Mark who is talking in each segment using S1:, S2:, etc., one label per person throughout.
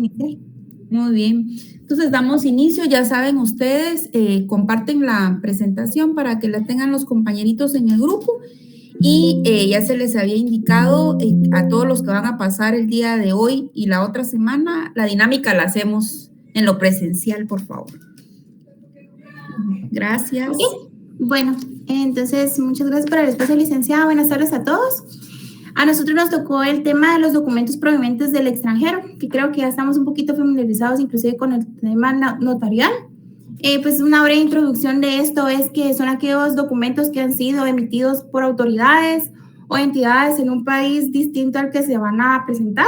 S1: iniciar. Muy bien. Entonces damos inicio, ya saben ustedes, comparten la presentación para que la tengan los compañeritos en el grupo y ya se les había indicado a todos los que van a pasar el día de hoy y la otra semana, la dinámica la hacemos en lo presencial, por favor. Gracias.
S2: Okay. Bueno, entonces muchas gracias por el espacio, licenciada. Buenas tardes a todos. A nosotros nos tocó el tema de los documentos provenientes del extranjero, que creo que ya estamos un poquito familiarizados inclusive con el tema notarial. Pues una breve introducción de esto es que son aquellos documentos que han sido emitidos por autoridades o entidades en un país distinto al que se van a presentar.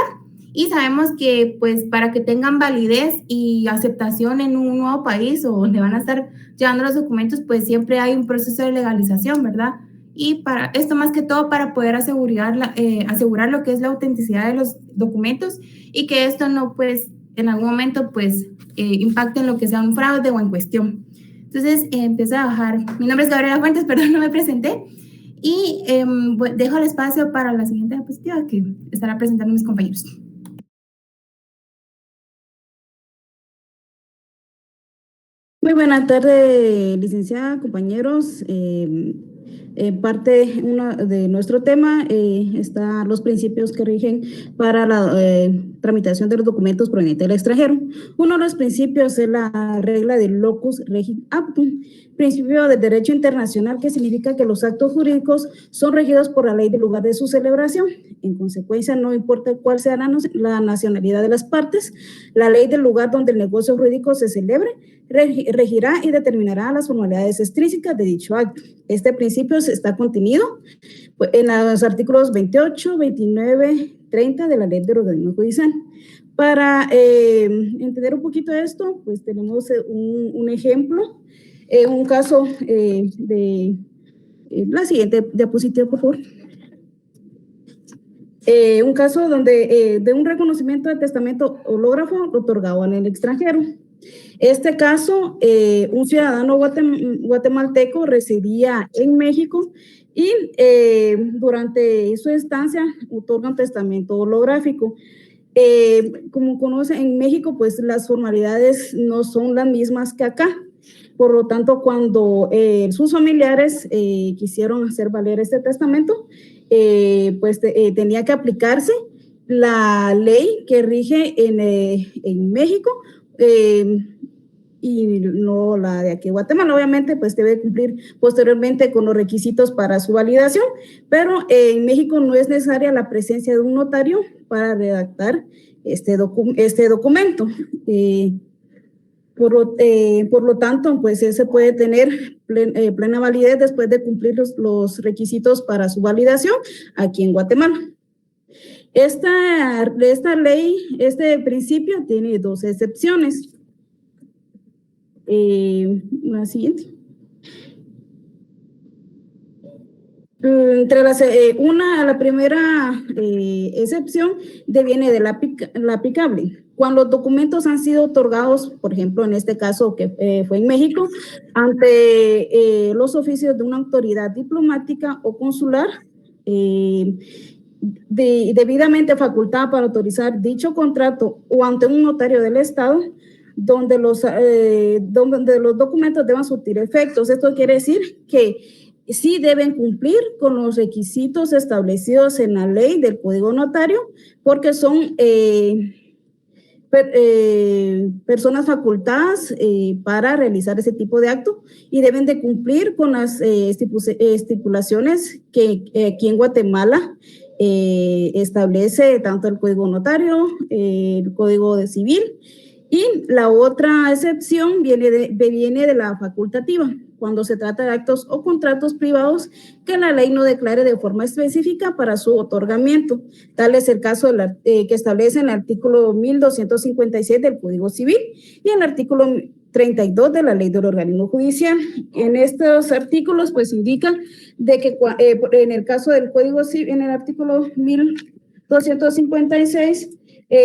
S2: Y sabemos que pues para que tengan validez y aceptación en un nuevo país o donde van a estar llevando los documentos, pues siempre hay un proceso de legalización, ¿verdad? Y para esto más que todo para poder asegurar lo que es la autenticidad de los documentos y que esto no pues en algún momento pues impacte en lo que sea un fraude o en cuestión. Entonces empiezo a bajar. Mi nombre es Gabriela Fuentes, perdón, no me presenté. Y dejo el espacio para la siguiente diapositiva que estará presentando mis compañeros.
S3: Muy buenas tardes, licenciada, compañeros. Parte de nuestro tema están los principios que rigen para la tramitación de los documentos provenientes del extranjero. Uno de los principios es la regla del locus regit actum, principio de derecho internacional que significa que los actos jurídicos son regidos por la ley del lugar de su celebración. En consecuencia, no importa cuál sea la nacionalidad de las partes, la ley del lugar donde el negocio jurídico se celebre regirá y determinará las formalidades extrínsecas de dicho acto. Este principio está contenido en los artículos 28, 29, 30 de la Ley del Organismo Judicial. Para entender un poquito esto, pues tenemos un ejemplo, un caso de la siguiente diapositiva, por favor. Un caso donde de un reconocimiento de testamento hológrafo otorgado en el extranjero. Este caso, un ciudadano guatemalteco residía en México y durante su estancia otorga un testamento holográfico. Como conocen, en México, pues las formalidades no son las mismas que acá. Por lo tanto, cuando sus familiares quisieron hacer valer este testamento, pues tenía que aplicarse la ley que rige en México, y no la de aquí de Guatemala. Obviamente pues debe cumplir posteriormente con los requisitos para su validación, pero en México no es necesaria la presencia de un notario para redactar este documento. Por lo tanto, pues se puede tener plena validez después de cumplir los requisitos para su validación aquí en Guatemala. Esta ley, este principio tiene dos excepciones. La siguiente. Entre la primera excepción deviene de la aplicable. Cuando los documentos han sido otorgados, por ejemplo, en este caso que fue en México, ante los oficios de una autoridad diplomática o consular, debidamente facultada para autorizar dicho contrato o ante un notario del Estado, donde los documentos deban surtir efectos. Esto quiere decir que sí deben cumplir con los requisitos establecidos en la ley del Código Notario, porque son personas facultadas para realizar ese tipo de acto y deben de cumplir con las estipulaciones que aquí en Guatemala establece tanto el Código Notario, el Código de Civil. Y la otra excepción viene de la facultativa, cuando se trata de actos o contratos privados que la ley no declare de forma específica para su otorgamiento. Tal es el caso que establece en el artículo 1256 del Código Civil y en el artículo 32 de la Ley del Organismo Judicial. En estos artículos, pues indican de que en el caso del Código Civil, en el artículo 1256,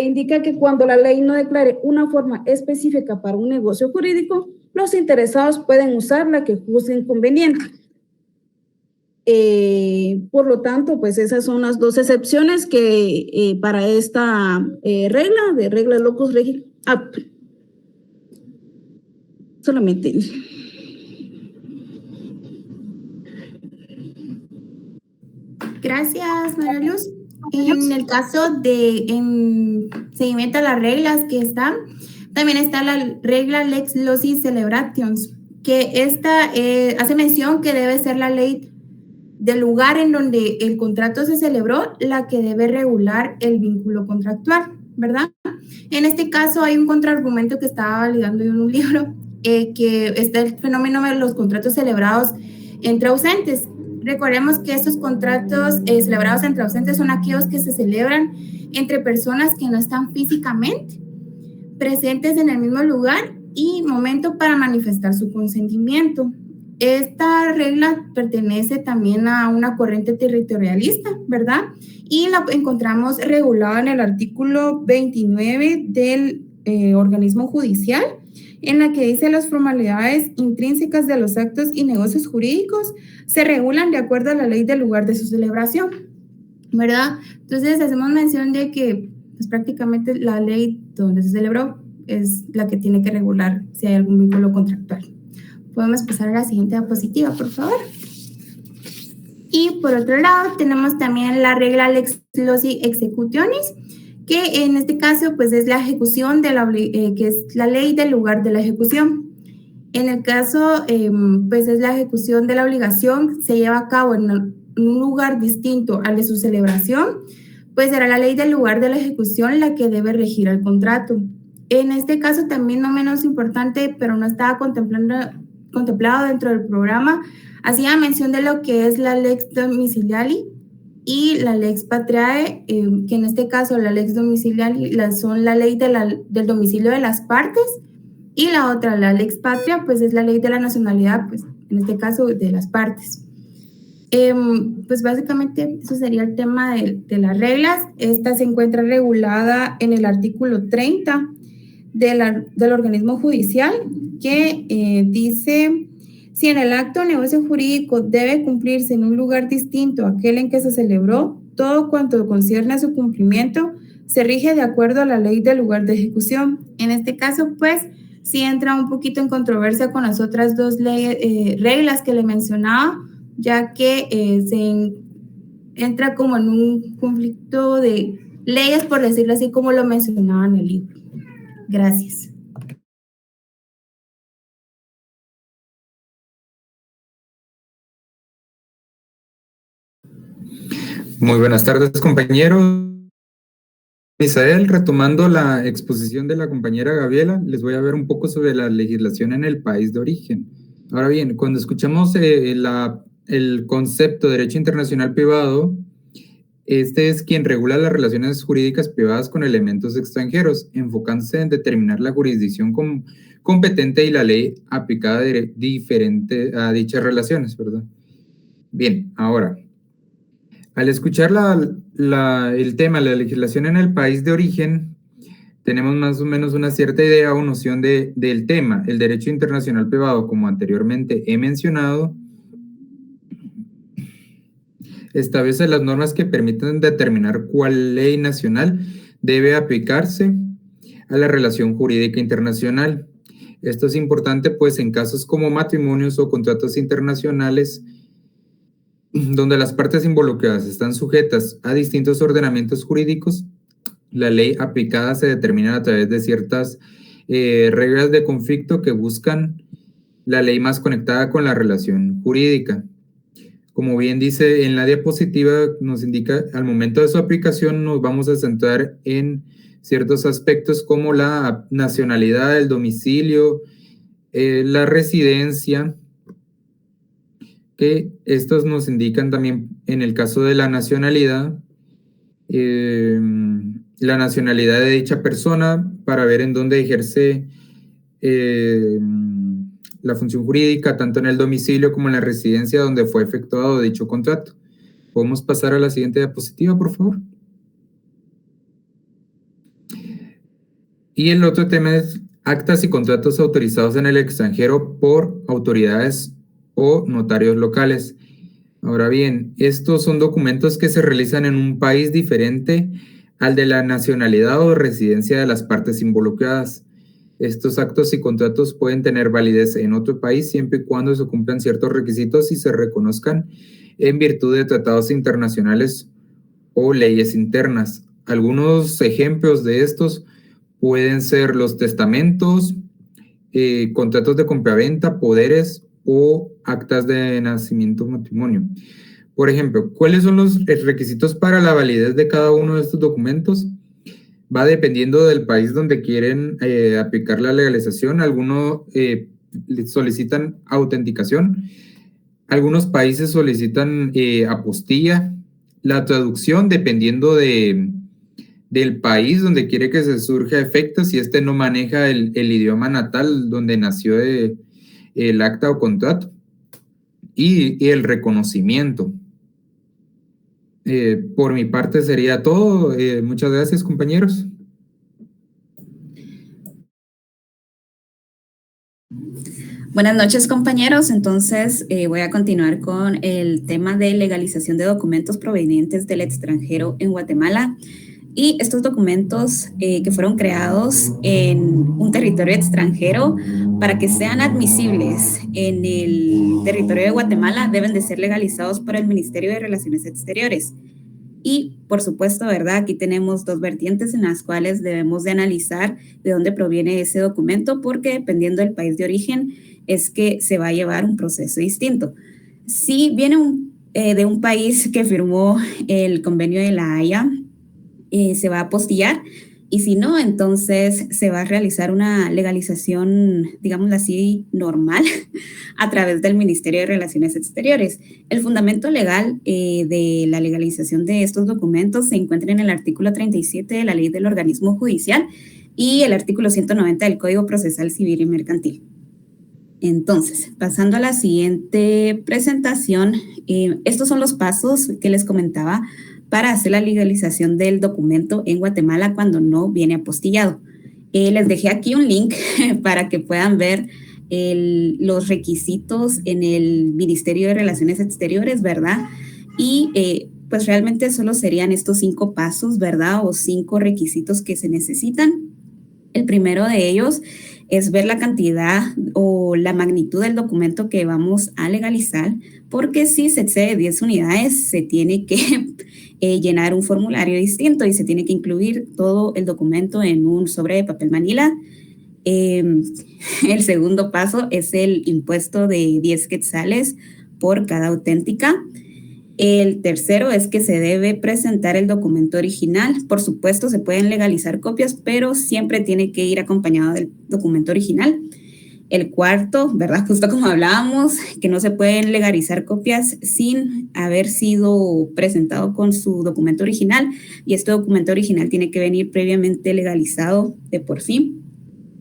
S3: indica que cuando la ley no declare una forma específica para un negocio jurídico, los interesados pueden usar la que juzguen conveniente. Por lo tanto, pues esas son las dos excepciones que para esta regla locus regis, solamente.
S2: Gracias, María Luz. En el caso de en seguimiento a las reglas que están, también está la regla Lex Loci Celebrations, que esta hace mención que debe ser la ley del lugar en donde el contrato se celebró la que debe regular el vínculo contractual, ¿verdad? En este caso hay un contraargumento que estaba validando en un libro, que está el fenómeno de los contratos celebrados entre ausentes. Recordemos que estos contratos celebrados entre ausentes son aquellos que se celebran entre personas que no están físicamente presentes en el mismo lugar y momento para manifestar su consentimiento. Esta regla pertenece también a una corriente territorialista, ¿verdad? Y la encontramos regulada en el artículo 29 del organismo judicial, en la que dice las formalidades intrínsecas de los actos y negocios jurídicos se regulan de acuerdo a la ley del lugar de su celebración, ¿verdad? Entonces hacemos mención de que pues, prácticamente la ley donde se celebró es la que tiene que regular si hay algún vínculo contractual. Podemos pasar a la siguiente diapositiva, por favor. Y por otro lado, tenemos también la regla Lex Loci Executionis, que en este caso, pues es la ejecución de que es la ley del lugar de la ejecución. En el caso, pues es la ejecución de la obligación, se lleva a cabo en un lugar distinto al de su celebración, pues será la ley del lugar de la ejecución la que debe regir el contrato. En este caso, también no menos importante, pero no estaba contemplado dentro del programa, hacía mención de lo que es la Lex Domiciliari y la Lex Patriae, que en este caso la Lex Domiciliari son la ley del domicilio de las partes, y la otra, la Lex Patria, pues es la ley de la nacionalidad, pues en este caso de las partes. Pues básicamente eso sería el tema de las reglas. Esta se encuentra regulada en el artículo 30 del organismo judicial, que dice: si en el acto o negocio jurídico debe cumplirse en un lugar distinto a aquel en que se celebró, todo cuanto concierne a su cumplimiento se rige de acuerdo a la ley del lugar de ejecución. En este caso, pues, sí entra un poquito en controversia con las otras dos reglas que le mencionaba, ya que entra como en un conflicto de leyes, por decirlo así, como lo mencionaba en el libro. Gracias.
S4: Muy buenas tardes, compañeros. Misael, retomando la exposición de la compañera Gabriela, les voy a ver un poco sobre la legislación en el país de origen. Ahora bien, cuando escuchamos el concepto de derecho internacional privado, este es quien regula las relaciones jurídicas privadas con elementos extranjeros, enfocándose en determinar la jurisdicción competente y la ley aplicada diferente a dichas relaciones, ¿verdad? Bien, ahora, al escuchar el tema, la legislación en el país de origen, tenemos más o menos una cierta idea o noción del tema. El derecho internacional privado, como anteriormente he mencionado, establece las normas que permiten determinar cuál ley nacional debe aplicarse a la relación jurídica internacional. Esto es importante, pues, en casos como matrimonios o contratos internacionales, donde las partes involucradas están sujetas a distintos ordenamientos jurídicos, la ley aplicada se determina a través de ciertas reglas de conflicto que buscan la ley más conectada con la relación jurídica. Como bien dice en la diapositiva, nos indica, al momento de su aplicación nos vamos a centrar en ciertos aspectos como la nacionalidad, el domicilio, la residencia, que estos nos indican también en el caso de la nacionalidad de dicha persona para ver en dónde ejerce la función jurídica, tanto en el domicilio como en la residencia donde fue efectuado dicho contrato. ¿Podemos pasar a la siguiente diapositiva, por favor? Y el otro tema es actas y contratos autorizados en el extranjero por autoridades o notarios locales. Ahora bien, estos son documentos que se realizan en un país diferente al de la nacionalidad o residencia de las partes involucradas. Estos actos y contratos pueden tener validez en otro país siempre y cuando se cumplan ciertos requisitos y se reconozcan en virtud de tratados internacionales o leyes internas. Algunos ejemplos de estos pueden ser los testamentos, contratos de compraventa, poderes o actas de nacimiento o matrimonio. Por ejemplo, ¿cuáles son los requisitos para la validez de cada uno de estos documentos? Va dependiendo del país donde quieren aplicar la legalización. Algunos solicitan autenticación, algunos países solicitan apostilla, la traducción dependiendo del país donde quiere que se surja efecto, si este no maneja el idioma natal donde nació el acta o contrato, y el reconocimiento. Por mi parte sería todo. Muchas gracias, compañeros.
S5: Buenas noches, compañeros. Entonces, voy a continuar con el tema de legalización de documentos provenientes del extranjero en Guatemala. Y estos documentos que fueron creados en un territorio extranjero, para que sean admisibles en el territorio de Guatemala, deben de ser legalizados por el Ministerio de Relaciones Exteriores. Y, por supuesto, ¿verdad? Aquí tenemos dos vertientes en las cuales debemos de analizar de dónde proviene ese documento, porque dependiendo del país de origen es que se va a llevar un proceso distinto. Si viene de un país que firmó el convenio de La Haya, se va a apostillar, y si no, entonces se va a realizar una legalización, digámoslo así, normal a través del Ministerio de Relaciones Exteriores. El fundamento legal de la legalización de estos documentos se encuentra en el artículo 37 de la Ley del Organismo Judicial y el artículo 190 del Código Procesal Civil y Mercantil. Entonces, pasando a la siguiente presentación, estos son los pasos que les comentaba para hacer la legalización del documento en Guatemala cuando no viene apostillado. Les dejé aquí un link para que puedan ver los requisitos en el Ministerio de Relaciones Exteriores, ¿verdad? Y pues realmente solo serían estos 5 pasos, ¿verdad? O 5 requisitos que se necesitan. El primero de ellos es ver la cantidad o la magnitud del documento que vamos a legalizar, porque si se excede 10 unidades, se tiene que llenar un formulario distinto y se tiene que incluir todo el documento en un sobre de papel manila. El segundo paso es el impuesto de 10 quetzales por cada auténtica. El tercero es que se debe presentar el documento original. Por supuesto, se pueden legalizar copias, pero siempre tiene que ir acompañado del documento original. El cuarto, ¿verdad? Justo como hablábamos, que no se pueden legalizar copias sin haber sido presentado con su documento original, y este documento original tiene que venir previamente legalizado de por sí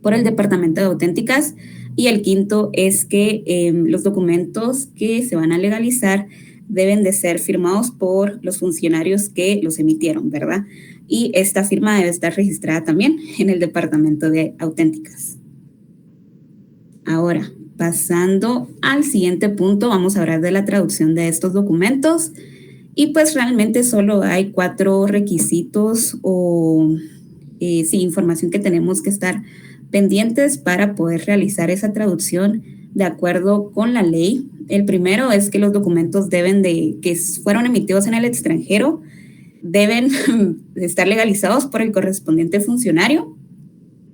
S5: por el Departamento de Auténticas. Y el quinto es que los documentos que se van a legalizar deben de ser firmados por los funcionarios que los emitieron, ¿verdad? Y esta firma debe estar registrada también en el Departamento de Auténticas. Ahora, pasando al siguiente punto, vamos a hablar de la traducción de estos documentos. Y pues realmente solo hay 4 requisitos o información que tenemos que estar pendientes para poder realizar esa traducción de acuerdo con la ley. El primero es que los documentos que fueron emitidos en el extranjero deben estar legalizados por el correspondiente funcionario.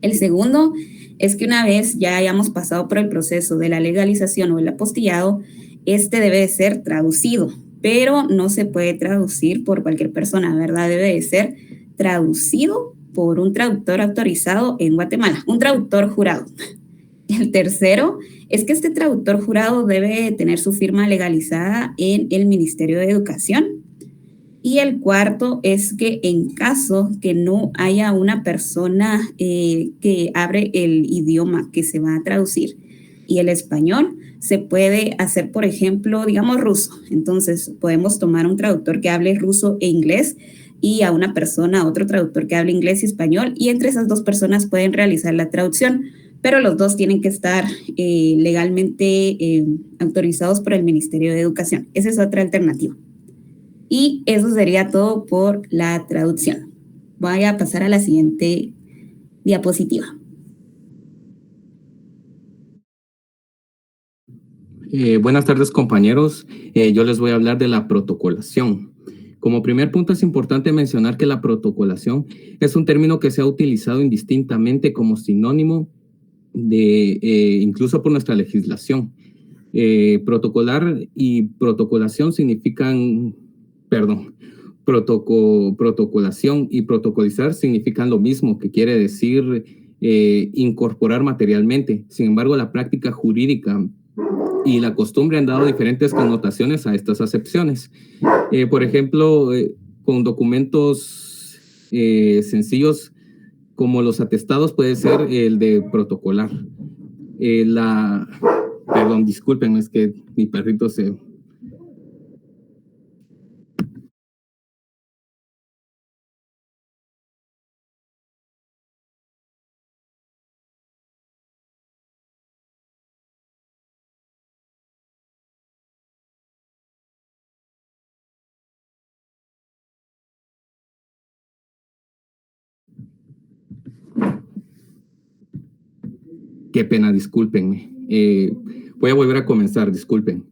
S5: El segundo es que una vez ya hayamos pasado por el proceso de la legalización o el apostillado, este debe de ser traducido, pero no se puede traducir por cualquier persona, ¿verdad? Debe de ser traducido por un traductor autorizado en Guatemala, un traductor jurado. El tercero es que este traductor jurado debe tener su firma legalizada en el Ministerio de Educación. Y el cuarto es que en caso que no haya una persona que hable el idioma que se va a traducir y el español, se puede hacer, por ejemplo, digamos ruso. Entonces podemos tomar un traductor que hable ruso e inglés y a otro traductor que hable inglés y español, y entre esas 2 personas pueden realizar la traducción. pero los dos tienen que estar legalmente autorizados por el Ministerio de Educación. Esa es otra alternativa. Y eso sería todo por la traducción. Voy a pasar a la siguiente diapositiva.
S6: Buenas tardes, compañeros. Yo les voy a hablar de la protocolación. Como primer punto es importante mencionar que la protocolación es un término que se ha utilizado indistintamente como sinónimo incluso por nuestra legislación. Protocolar y protocolación significan, protocolación y protocolizar significan lo mismo, que quiere decir incorporar materialmente. Sin embargo, la práctica jurídica y la costumbre han dado diferentes connotaciones a estas acepciones. Por ejemplo, con documentos sencillos como los atestados puede ser el de protocolar. Perdón, disculpen, es que mi perrito se... Qué pena, discúlpenme. Voy a volver a comenzar, disculpen.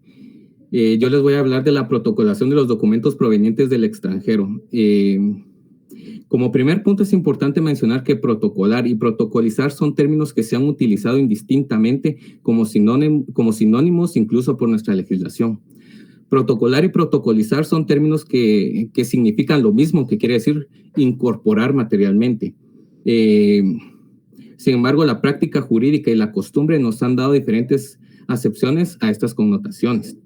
S6: Yo les voy a hablar de la protocolación de los documentos provenientes del extranjero. Como primer punto es importante mencionar que protocolar y protocolizar son términos que se han utilizado indistintamente como sinónimos incluso por nuestra legislación. Protocolar y protocolizar son términos que significan lo mismo, que quiere decir incorporar materialmente. Sin embargo, la práctica jurídica y la costumbre nos han dado diferentes acepciones a estas connotaciones.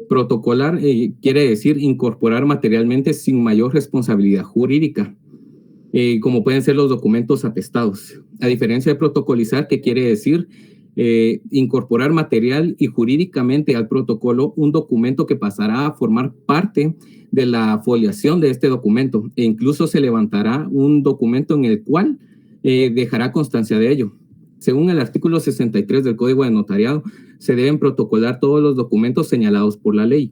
S6: Protocolar quiere decir incorporar materialmente sin mayor responsabilidad jurídica, como pueden ser los documentos atestados. A diferencia de protocolizar, que quiere decir incorporar material y jurídicamente al protocolo un documento que pasará a formar parte de la foliación de este documento, e incluso se levantará un documento en el cual dejará constancia de ello. Según el artículo 63 del Código de Notariado, se deben protocolar todos los documentos señalados por la ley.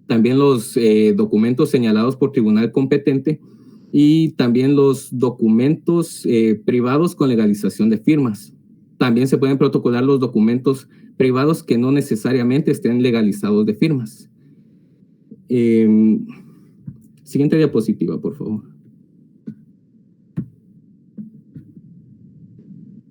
S6: También los documentos señalados por tribunal competente y también los documentos privados con legalización de firmas. También se pueden protocolar los documentos privados que no necesariamente estén legalizados de firmas. Siguiente diapositiva, por favor.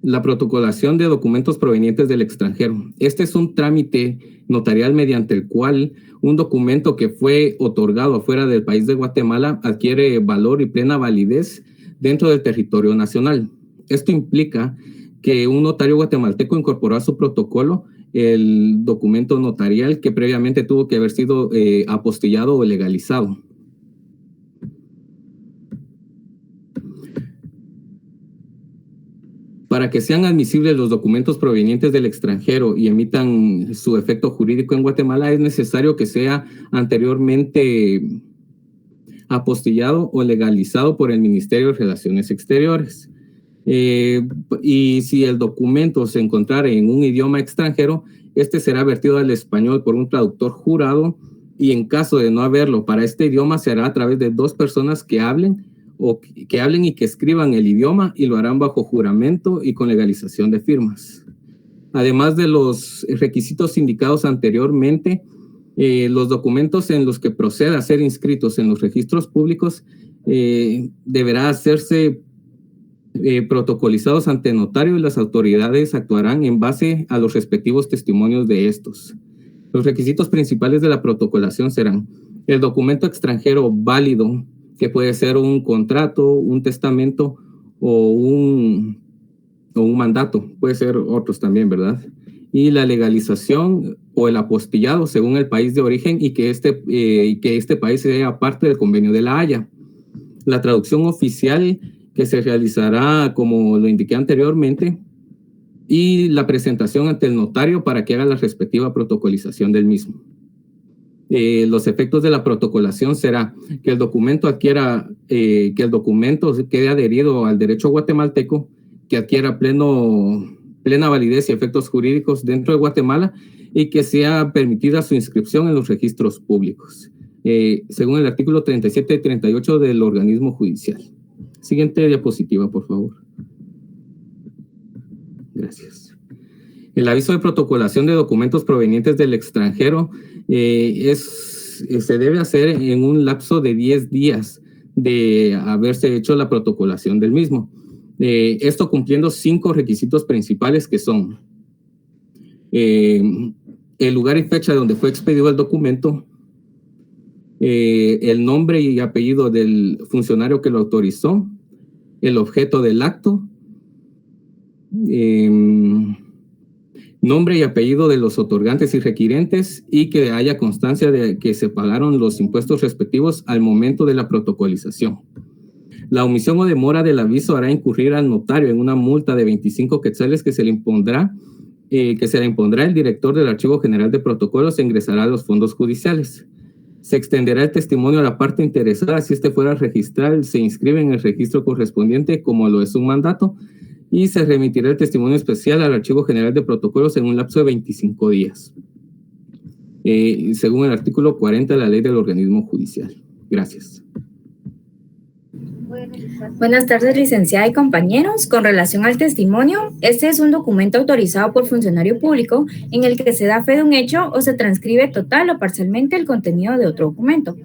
S6: La protocolación de documentos provenientes del extranjero. Este es un trámite notarial mediante el cual un documento que fue otorgado afuera del país de Guatemala adquiere valor y plena validez dentro del territorio nacional. Esto implica que un notario guatemalteco incorporó a su protocolo el documento notarial que previamente tuvo que haber sido apostillado o legalizado. Para que sean admisibles los documentos provenientes del extranjero y emitan su efecto jurídico en Guatemala, es necesario que sea anteriormente apostillado o legalizado por el Ministerio de Relaciones Exteriores. Y si el documento se encontrara en un idioma extranjero, este será vertido al español por un traductor jurado, y en caso de no haberlo para este idioma, se hará a través de dos personas que hablen y que escriban el idioma, y lo harán bajo juramento y con legalización de firmas. Además de los requisitos indicados anteriormente, los documentos en los que proceda a ser inscritos en los registros públicos deberá hacerse protocolizados ante notario, y las autoridades actuarán en base a los respectivos testimonios de estos. Los requisitos principales de la protocolación serán el documento extranjero válido, que puede ser un contrato, un testamento o un mandato, puede ser otros también, ¿verdad? Y la legalización o el apostillado según el país de origen, y que este país sea parte del Convenio de La Haya. La traducción oficial, que se realizará como lo indiqué anteriormente, y la presentación ante el notario para que haga la respectiva protocolización del mismo. Los efectos de la protocolación será que el documento quede adherido al derecho guatemalteco, que adquiera plena validez y efectos jurídicos dentro de Guatemala y que sea permitida su inscripción en los registros públicos, según el artículo 37 y 38 del organismo judicial. Siguiente diapositiva, por favor. Gracias. El aviso de protocolación de documentos provenientes del extranjero se debe hacer en un lapso de 10 días de haberse hecho la protocolación del mismo. Esto cumpliendo 5 requisitos principales que son el lugar y fecha donde fue expedido el documento, el nombre y apellido del funcionario que lo autorizó, el objeto del acto, nombre y apellido de los otorgantes y requirentes y que haya constancia de que se pagaron los impuestos respectivos al momento de la protocolización. La omisión o demora del aviso hará incurrir al notario en una multa de 25 quetzales que se le impondrá el director del Archivo General de Protocolos e ingresará a los fondos judiciales. Se extenderá el testimonio a la parte interesada si este fuera registral, se inscribe en el registro correspondiente como lo es un mandato y se remitirá el testimonio especial al Archivo General de Protocolos en un lapso de 25 días, según el artículo 40 de la Ley del Organismo Judicial. Gracias.
S7: Buenas tardes, licenciada y compañeros. Con relación al testimonio, este es un documento autorizado por funcionario público en el que se da fe de un hecho o se transcribe total o parcialmente el contenido de otro documento.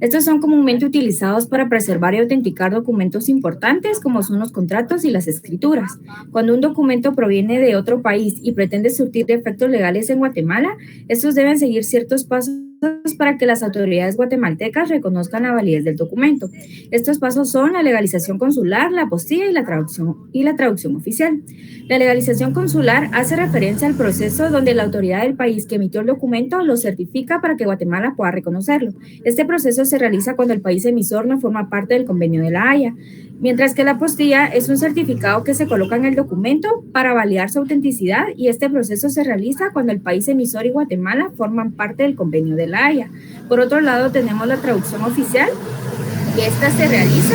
S7: Estos son comúnmente utilizados para preservar y autenticar documentos importantes como son los contratos y las escrituras. Cuando un documento proviene de otro país y pretende surtir de efectos legales en Guatemala, estos deben seguir ciertos pasos para que las autoridades guatemaltecas reconozcan la validez del documento. Estos pasos son la legalización consular, la apostilla y la traducción oficial. La legalización consular hace referencia al proceso donde la autoridad del país que emitió el documento lo certifica para que Guatemala pueda reconocerlo. Este proceso se realiza cuando el país emisor no forma parte del Convenio de la Haya, mientras que la apostilla es un certificado que se coloca en el documento para validar su autenticidad y este proceso se realiza cuando el país emisor y Guatemala forman parte del Convenio de la Haya. Por otro lado, tenemos la traducción oficial, que esta se realiza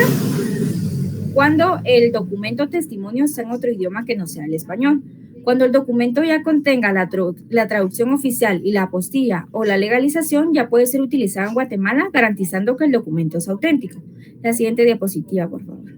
S7: cuando el documento o testimonio está en otro idioma que no sea el español. Cuando el documento ya contenga la traducción oficial y la apostilla o la legalización, ya puede ser utilizado en Guatemala, garantizando que el documento es auténtico. La siguiente diapositiva, por favor.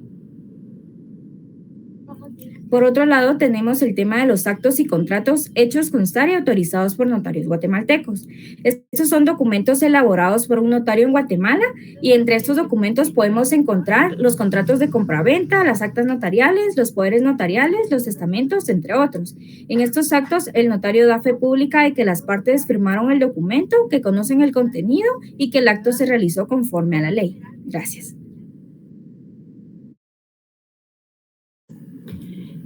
S7: Por otro lado, tenemos el tema de los actos y contratos hechos, constar y autorizados por notarios guatemaltecos. Estos son documentos elaborados por un notario en Guatemala y entre estos documentos podemos encontrar los contratos de compraventa, las actas notariales, los poderes notariales, los testamentos, entre otros. En estos actos, el notario da fe pública de que las partes firmaron el documento, que conocen el contenido y que el acto se realizó conforme a la ley. Gracias.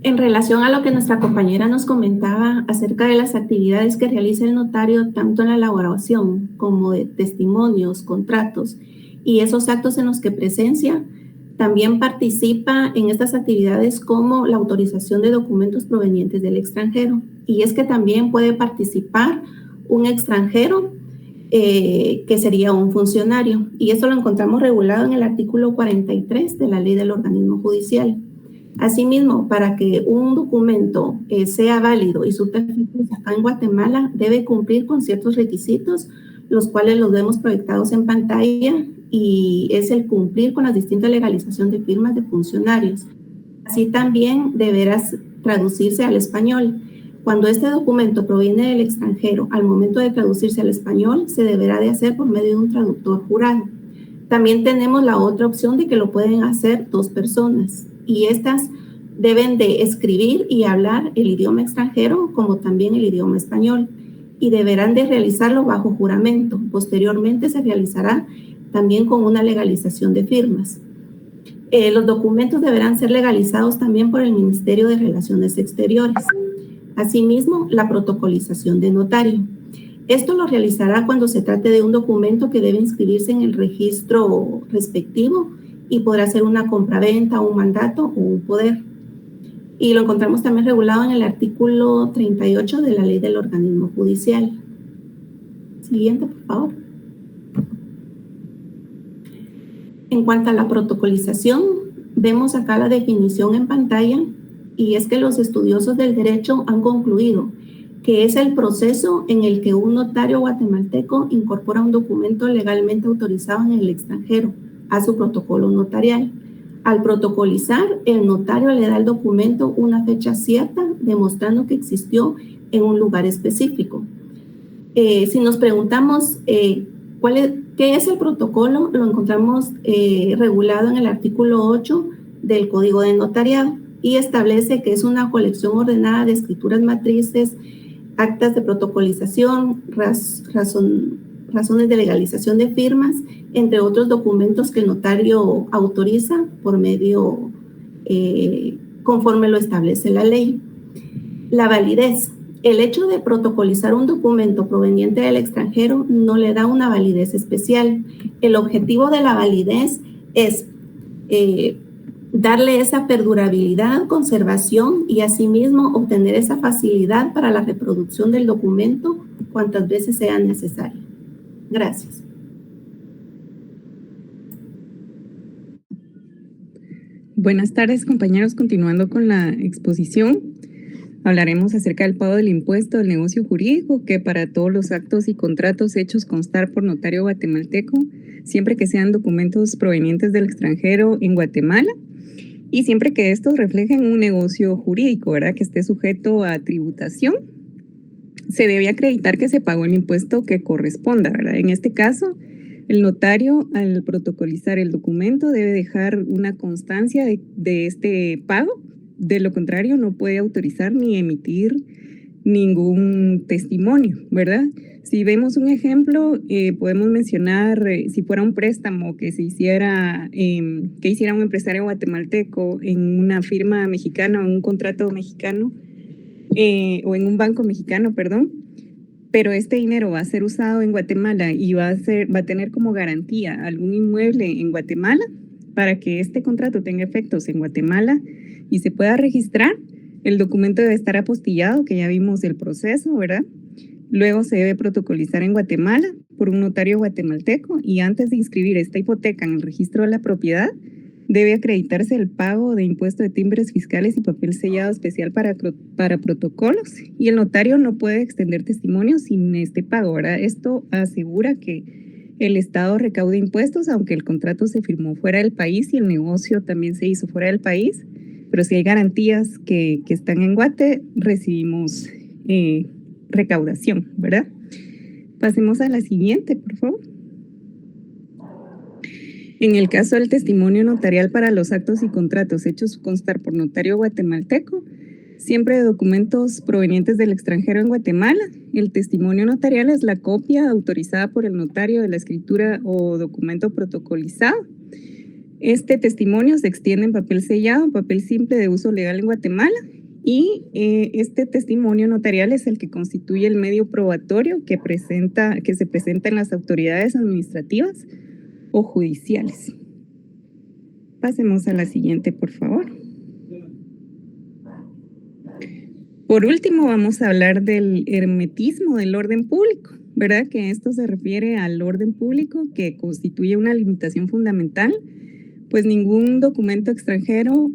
S2: En relación a lo que nuestra compañera nos comentaba acerca de las actividades que realiza el notario, tanto en la elaboración como de testimonios, contratos y esos actos en los que presencia, también participa en estas actividades como la autorización de documentos provenientes del extranjero. Y es que también puede participar un extranjero que sería un funcionario. Y esto lo encontramos regulado en el artículo 43 de la Ley del Organismo Judicial. Asimismo, para que un documento sea válido y su eficacia acá en Guatemala, debe cumplir con ciertos requisitos, los cuales los vemos proyectados en pantalla, y es el cumplir con las distintas legalizaciones de firmas de funcionarios. Así también deberá traducirse al español. Cuando este documento proviene del extranjero, al momento de traducirse al español, se deberá de hacer por medio de un traductor jurado. También tenemos la otra opción de que lo pueden hacer 2 personas. Y estas deben de escribir y hablar el idioma extranjero como también el idioma español y deberán de realizarlo bajo juramento. Posteriormente se realizará también con una legalización de firmas. Los documentos deberán ser legalizados también por el Ministerio de Relaciones Exteriores. Asimismo, la protocolización de notario. Esto lo realizará cuando se trate de un documento que debe inscribirse en el registro respectivo y podrá ser una compraventa, un mandato o un poder. Y lo encontramos también regulado en el artículo 38 de la Ley del Organismo Judicial. Siguiente, por favor. En cuanto a la protocolización, vemos acá la definición en pantalla
S8: y es que los estudiosos del derecho han concluido que es el proceso en el que un notario guatemalteco incorpora un documento legalmente autorizado en el extranjero a su protocolo notarial. Al protocolizar, el notario le da al documento una fecha cierta, demostrando que existió en un lugar específico. Si nos preguntamos qué es el protocolo, lo encontramos regulado en el artículo 8 del Código de Notariado y establece que es una colección ordenada de escrituras matrices, actas de protocolización, razones de legalización de firmas, entre otros documentos que el notario autoriza por medio, conforme lo establece la ley. La validez. El hecho de protocolizar un documento proveniente del extranjero no le da una validez especial. El objetivo de la validez es darle esa perdurabilidad, conservación y asimismo obtener esa facilidad para la reproducción del documento cuantas veces sea necesario. Gracias.
S9: Buenas tardes, compañeros. Continuando con la exposición, hablaremos acerca del pago del impuesto del negocio jurídico, que para todos los actos y contratos hechos constar por notario guatemalteco, siempre que sean documentos provenientes del extranjero en Guatemala, y siempre que estos reflejen un negocio jurídico, ¿verdad?, que esté sujeto a tributación, se debe acreditar que se pagó el impuesto que corresponda, ¿verdad? En este caso, el notario, al protocolizar el documento, debe dejar una constancia de este pago. De lo contrario, no puede autorizar ni emitir ningún testimonio, ¿verdad? Si vemos un ejemplo, podemos mencionar si fuera un préstamo que se hiciera, que hiciera un empresario guatemalteco en una firma mexicana o en un contrato mexicano, o en un banco mexicano, perdón, pero este dinero va a ser usado en Guatemala y va a tener como garantía algún inmueble en Guatemala. Para que este contrato tenga efectos en Guatemala y se pueda registrar, el documento debe estar apostillado, que ya vimos el proceso, ¿verdad? Luego se debe protocolizar en Guatemala por un notario guatemalteco y antes de inscribir esta hipoteca en el registro de la propiedad, debe acreditarse el pago de impuesto de timbres fiscales y papel sellado especial para protocolos, y el notario no puede extender testimonios sin este pago, ¿verdad? Esto asegura que el Estado recaude impuestos, aunque el contrato se firmó fuera del país y el negocio también se hizo fuera del país, pero si hay garantías que están en Guate, recibimos recaudación, ¿verdad? Pasemos a la siguiente, por favor. En el caso del testimonio notarial para los actos y contratos hechos constar por notario guatemalteco, siempre de documentos provenientes del extranjero en Guatemala, el testimonio notarial es la copia autorizada por el notario de la escritura o documento protocolizado. Este testimonio se extiende en papel sellado, papel simple de uso legal en Guatemala, y este testimonio notarial es el que constituye el medio probatorio que se presenta en las autoridades administrativas o judiciales. Pasemos a la siguiente, por favor. Por último, vamos a hablar del hermetismo del orden público, ¿verdad? Que esto se refiere al orden público que constituye una limitación fundamental, pues ningún documento extranjero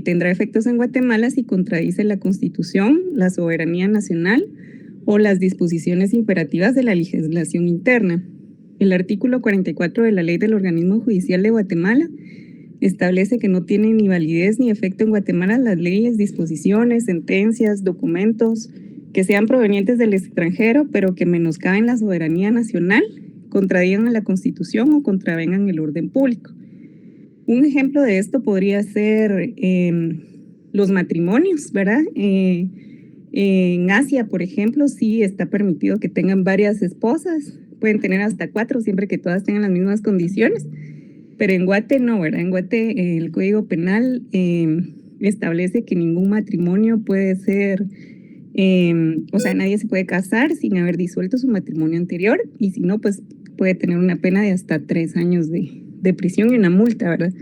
S9: tendrá efectos en Guatemala si contradice la Constitución, la soberanía nacional o las disposiciones imperativas de la legislación interna. El artículo 44 de la Ley del Organismo Judicial de Guatemala establece que no tienen ni validez ni efecto en Guatemala las leyes, disposiciones, sentencias, documentos que sean provenientes del extranjero, pero que menoscaben la soberanía nacional, contradigan a la Constitución o contravengan el orden público. Un ejemplo de esto podría ser los matrimonios, ¿verdad? En Asia, por ejemplo, sí está permitido que tengan varias esposas, pueden tener hasta 4, siempre que todas tengan las mismas condiciones. Pero en Guate no, ¿verdad? En Guate el Código Penal establece que ningún matrimonio puede ser, o sea, nadie se puede casar sin haber disuelto su matrimonio anterior, y si no, pues puede tener una pena de hasta 3 años de prisión y una multa, ¿verdad?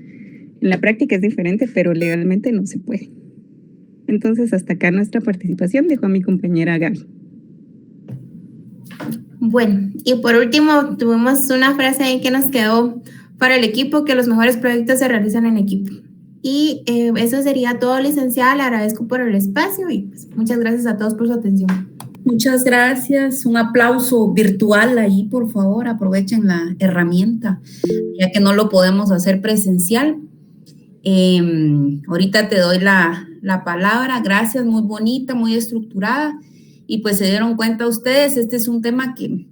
S9: En la práctica es diferente, pero legalmente no se puede. Entonces, hasta acá nuestra participación. Dejo a mi compañera Gaby.
S2: Bueno, y por último, tuvimos una frase ahí que nos quedó para el equipo, que los mejores proyectos se realizan en equipo. Y eso sería todo, licenciada. Le agradezco por el espacio y pues, muchas gracias a todos por su atención.
S1: Muchas gracias. Un aplauso virtual ahí, por favor. Aprovechen la herramienta, ya que no lo podemos hacer presencial. Ahorita te doy la palabra. Gracias, muy bonita, muy estructurada. Y pues se dieron cuenta ustedes, este es un tema que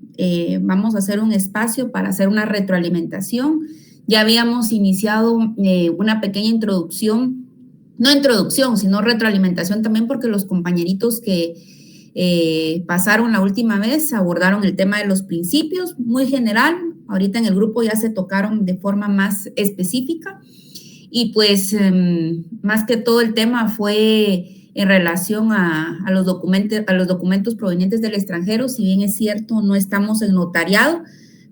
S1: vamos a hacer un espacio para hacer una retroalimentación. Ya habíamos iniciado una pequeña introducción, no introducción, sino retroalimentación también, porque los compañeritos que pasaron la última vez abordaron el tema de los principios, muy general. Ahorita en el grupo ya se tocaron de forma más específica. Y pues más que todo el tema fue en relación a los documentos provenientes del extranjero. Si bien es cierto, no estamos en notariado,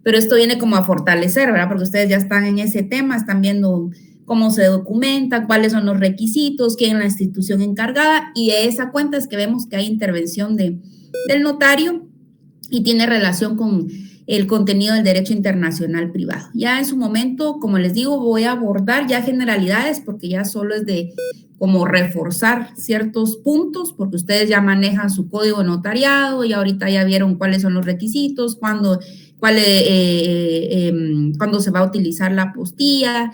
S1: pero esto viene como a fortalecer, ¿verdad? Porque ustedes ya están en ese tema, están viendo cómo se documenta, cuáles son los requisitos, quién es la institución encargada, y de esa cuenta es que vemos que hay intervención del notario y tiene relación con el contenido del derecho internacional privado. Ya en su momento, como les digo, voy a abordar ya generalidades, porque ya solo es de como reforzar ciertos puntos, porque ustedes ya manejan su código de notariado y ahorita ya vieron cuáles son los requisitos, cuándo se va a utilizar la apostilla,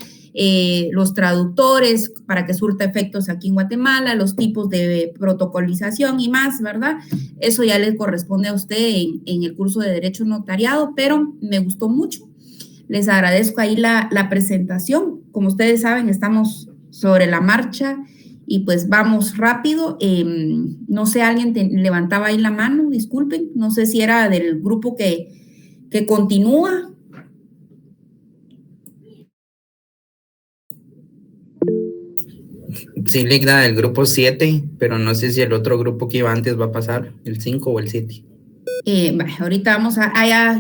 S1: los traductores para que surta efectos aquí en Guatemala, los tipos de protocolización y más, ¿verdad? Eso ya le corresponde a usted en el curso de Derecho Notariado, pero me gustó mucho. Les agradezco ahí la presentación. Como ustedes saben, estamos sobre la marcha y pues vamos rápido. No sé, alguien levantaba ahí la mano, disculpen, no sé si era del grupo que continúa.
S10: Sí, Ligda, del grupo 7, pero no sé si el otro grupo que iba antes va a pasar, el 5 o el 7.
S1: Ahorita vamos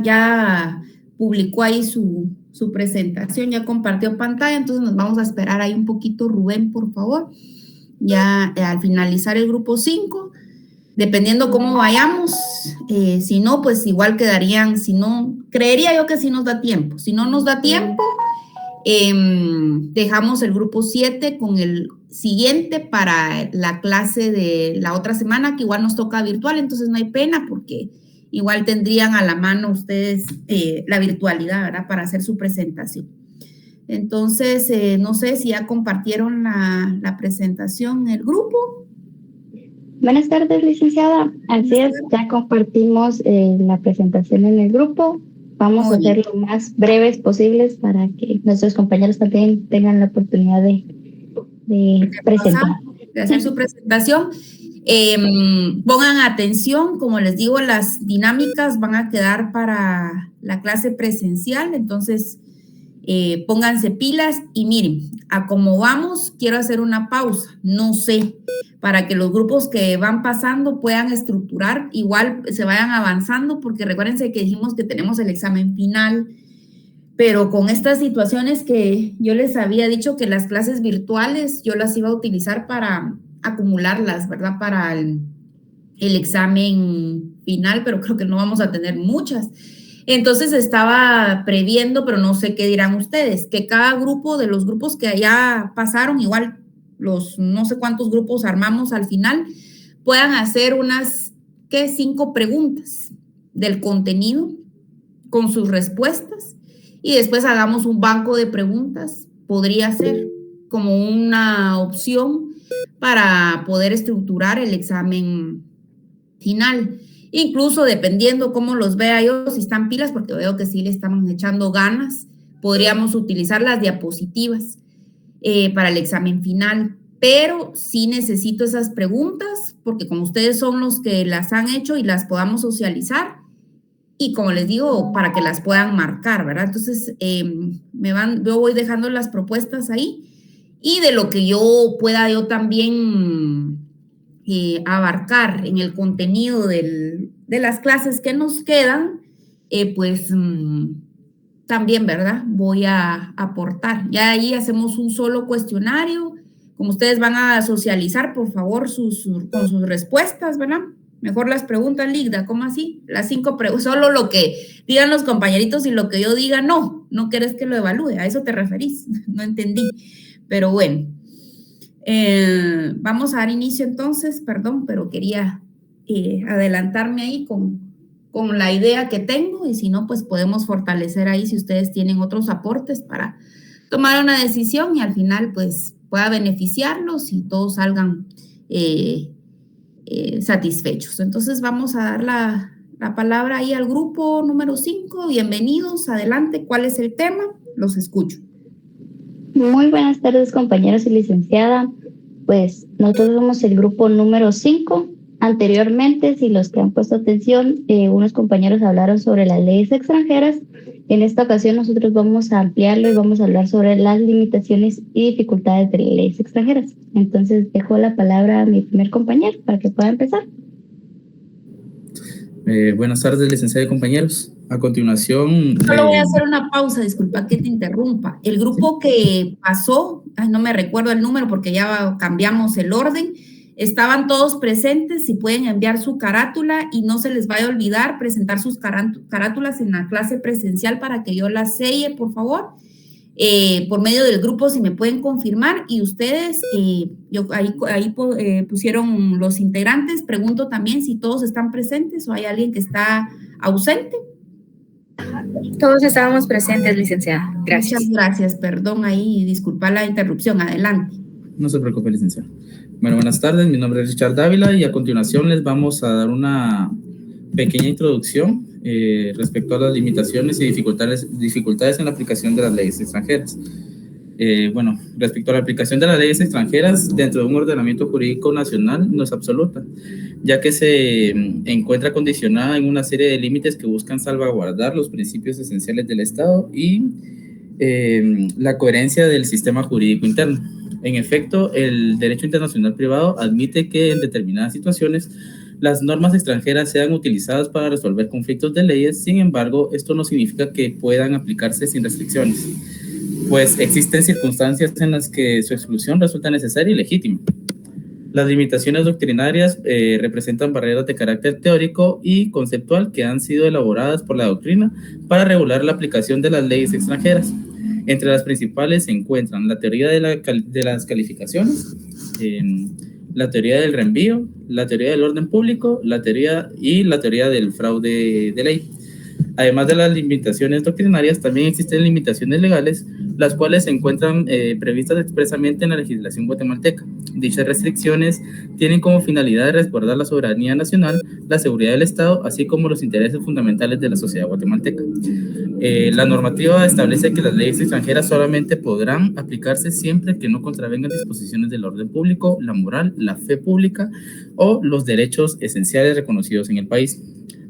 S1: ya publicó ahí su presentación, ya compartió pantalla, entonces nos vamos a esperar ahí un poquito, Rubén, por favor. Ya al finalizar el grupo 5, dependiendo cómo vayamos, si no, pues igual quedarían, si no, creería yo que sí nos da tiempo. Si no nos da tiempo, dejamos el grupo 7 con el siguiente para la clase de la otra semana, que igual nos toca virtual, entonces no hay pena porque igual tendrían a la mano ustedes la virtualidad, ¿verdad? Para hacer su presentación. Entonces, no sé si ya compartieron la presentación en el grupo.
S11: Buenas tardes, licenciada. Así es, ya compartimos la presentación en el grupo. Vamos a ser lo más breves posibles para que nuestros compañeros también tengan la oportunidad de presentar.
S1: De hacer su presentación. Pongan atención, como les digo, las dinámicas van a quedar para la clase presencial, entonces pónganse pilas y miren, a cómo vamos, quiero hacer una pausa, no sé, para que los grupos que van pasando puedan estructurar, igual se vayan avanzando, porque recuérdense que dijimos que tenemos el examen final, pero con estas situaciones que yo les había dicho que las clases virtuales yo las iba a utilizar para acumularlas, ¿verdad? Para el examen final, pero creo que no vamos a tener muchas. Entonces estaba previendo, pero no sé qué dirán ustedes, que cada grupo de los grupos que ya pasaron, igual los no sé cuántos grupos armamos al final, puedan hacer unas, 5 preguntas del contenido con sus respuestas y después hagamos un banco de preguntas, podría ser como una opción para poder estructurar el examen final. Incluso dependiendo cómo los vea yo, si están pilas, porque veo que sí le estamos echando ganas, podríamos utilizar las diapositivas para el examen final, pero sí necesito esas preguntas, porque como ustedes son los que las han hecho y las podamos socializar, y como les digo, para que las puedan marcar, ¿verdad? Entonces, yo voy dejando las propuestas ahí, y de lo que yo pueda yo también abarcar en el contenido de las clases que nos quedan, pues también, ¿verdad? Voy a aportar. Ya ahí hacemos un solo cuestionario. Como ustedes van a socializar, por favor, con sus respuestas, ¿verdad? Mejor las preguntas, Ligda, ¿cómo así? Las 5 preguntas, solo lo que digan los compañeritos y lo que yo diga, no querés que lo evalúe, a eso te referís, no entendí. Pero bueno, Vamos a dar inicio entonces, perdón, pero quería adelantarme ahí con la idea que tengo, y si no, pues podemos fortalecer ahí si ustedes tienen otros aportes para tomar una decisión y al final pues pueda beneficiarlos y todos salgan satisfechos. Entonces vamos a dar la palabra ahí al grupo número 5. Bienvenidos, adelante. ¿Cuál es el tema? Los escucho.
S11: Muy buenas tardes, compañeros y licenciada. Pues nosotros somos el grupo número 5. Anteriormente, si los que han puesto atención, unos compañeros hablaron sobre las leyes extranjeras. En esta ocasión nosotros vamos a ampliarlo y vamos a hablar sobre las limitaciones y dificultades de las leyes extranjeras. Entonces dejo la palabra a mi primer compañero para que pueda empezar.
S10: Buenas tardes, licenciada y compañeros. A continuación...
S1: Solo voy a hacer una pausa, disculpa que te interrumpa. El grupo que pasó, no me recuerdo el número porque ya cambiamos el orden, estaban todos presentes. Si pueden enviar su carátula y no se les vaya a olvidar presentar sus carátulas en la clase presencial para que yo las selle, por favor, por medio del grupo, si me pueden confirmar. Y ustedes, ahí pusieron los integrantes. Pregunto también si todos están presentes o hay alguien que está ausente.
S7: Todos estábamos presentes, licenciada. Gracias.
S1: Muchas gracias. Perdón ahí, disculpa la interrupción. Adelante.
S10: No se preocupe, licenciada. Bueno, buenas tardes. Mi nombre es Richard Dávila y a continuación les vamos a dar una pequeña introducción respecto a las limitaciones y dificultades en la aplicación de las leyes extranjeras. Bueno, respecto a la aplicación de las leyes extranjeras dentro de un ordenamiento jurídico nacional no es absoluta, ya que se encuentra condicionada en una serie de límites que buscan salvaguardar los principios esenciales del Estado y la coherencia del sistema jurídico interno. En efecto, el derecho internacional privado admite que en determinadas situaciones las normas extranjeras sean utilizadas para resolver conflictos de leyes. Sin embargo, esto no significa que puedan aplicarse sin restricciones, pues existen circunstancias en las que su exclusión resulta necesaria y legítima. Las limitaciones doctrinarias representan barreras de carácter teórico y conceptual que han sido elaboradas por la doctrina para regular la aplicación de las leyes extranjeras. Entre las principales se encuentran la teoría de las calificaciones, la teoría del reenvío, la teoría del orden público, la teoría del fraude de ley. Además de las limitaciones doctrinarias, también existen limitaciones legales, las cuales se encuentran previstas expresamente en la legislación guatemalteca. Dichas restricciones tienen como finalidad resguardar la soberanía nacional, la seguridad del Estado, así como los intereses fundamentales de la sociedad guatemalteca. La normativa establece que las leyes extranjeras solamente podrán aplicarse siempre que no contravengan disposiciones del orden público, la moral, la fe pública o los derechos esenciales reconocidos en el país.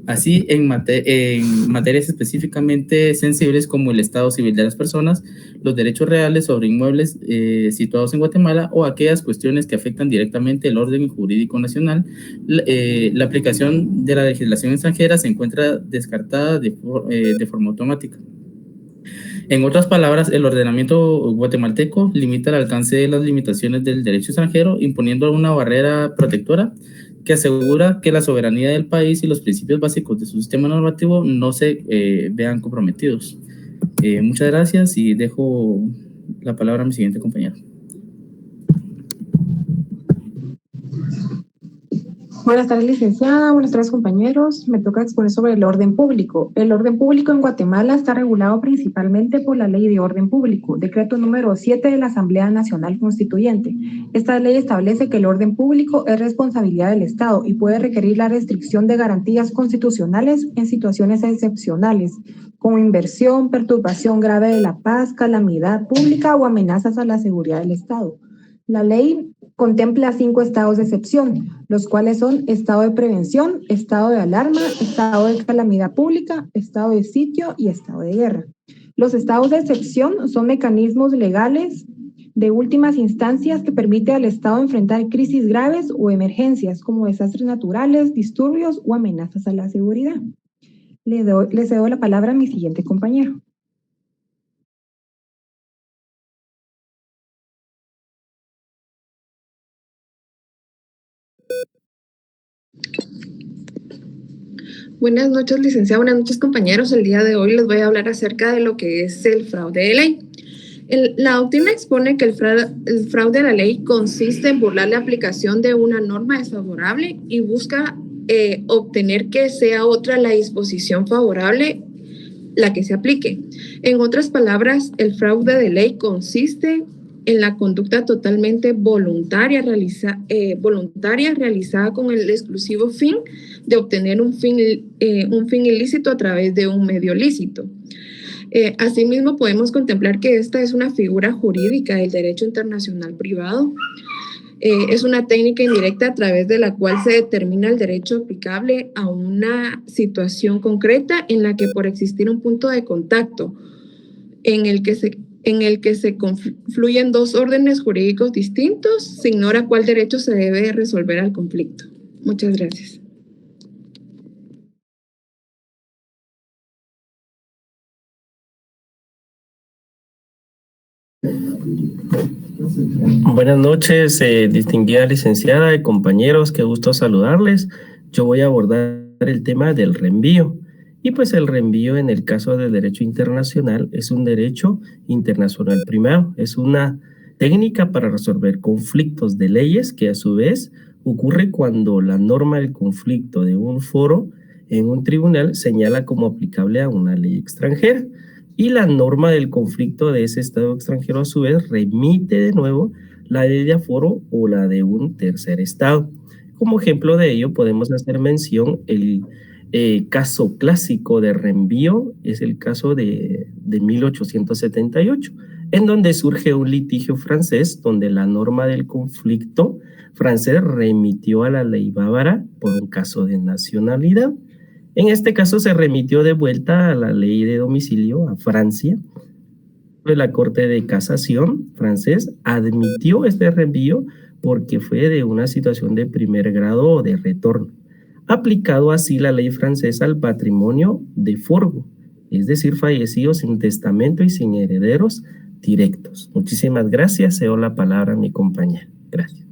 S10: Así, en materias específicamente sensibles como el estado civil de las personas, los derechos reales sobre inmuebles situados en Guatemala o aquellas cuestiones que afectan directamente el orden jurídico nacional, la aplicación de la legislación extranjera se encuentra descartada de forma automática. En otras palabras, el ordenamiento guatemalteco limita el alcance de las limitaciones del derecho extranjero, imponiendo una barrera protectora que asegura que la soberanía del país y los principios básicos de su sistema normativo no se vean comprometidos. Muchas gracias y dejo la palabra a mi siguiente compañero.
S12: Buenas tardes, licenciada. Buenas tardes, compañeros. Me toca exponer sobre el orden público. El orden público en Guatemala está regulado principalmente por la Ley de Orden Público, decreto número 7 de la Asamblea Nacional Constituyente. Esta ley establece que el orden público es responsabilidad del Estado y puede requerir la restricción de garantías constitucionales en situaciones excepcionales, como inversión, perturbación grave de la paz, calamidad pública o amenazas a la seguridad del Estado. La ley contempla 5 estados de excepción, los cuales son estado de prevención, estado de alarma, estado de calamidad pública, estado de sitio y estado de guerra. Los estados de excepción son mecanismos legales de últimas instancias que permiten al Estado enfrentar crisis graves o emergencias como desastres naturales, disturbios o amenazas a la seguridad. Le cedo la palabra a mi siguiente compañero.
S13: Buenas noches, licenciada. Buenas noches, compañeros. El día de hoy les voy a hablar acerca de lo que es el fraude de ley. La doctrina expone que el fraude a la ley consiste en burlar la aplicación de una norma desfavorable y busca obtener que sea otra la disposición favorable la que se aplique. En otras palabras, el fraude de ley consiste en la conducta totalmente voluntaria realizada con el exclusivo fin de obtener un fin ilícito a través de un medio lícito. Asimismo, podemos contemplar que esta es una figura jurídica del derecho internacional privado. Es una técnica indirecta a través de la cual se determina el derecho aplicable a una situación concreta en la que, por existir un punto de contacto en el que se confluyen dos órdenes jurídicos distintos, se ignora cuál derecho se debe resolver al conflicto. Muchas gracias.
S14: Buenas noches, distinguida licenciada y compañeros, qué gusto saludarles. Yo voy a abordar el tema del reenvío. Y pues el reenvío en el caso del derecho internacional es un derecho internacional primero, es una técnica para resolver conflictos de leyes que a su vez ocurre cuando la norma del conflicto de un foro en un tribunal señala como aplicable a una ley extranjera. Y la norma del conflicto de ese Estado extranjero a su vez remite de nuevo la ley de aforo o la de un tercer Estado. Como ejemplo de ello podemos hacer mención el caso clásico de reenvío, es el caso de 1878, en donde surge un litigio francés donde la norma del conflicto francés remitió a la ley bávara por un caso de nacionalidad. En este caso se remitió de vuelta a la ley de domicilio a Francia. La Corte de Casación francés admitió este reenvío porque fue de una situación de primer grado o de retorno, aplicado así la ley francesa al patrimonio de forgo, es decir, fallecido sin testamento y sin herederos directos. Muchísimas gracias. Cedo la palabra a mi compañera. Gracias.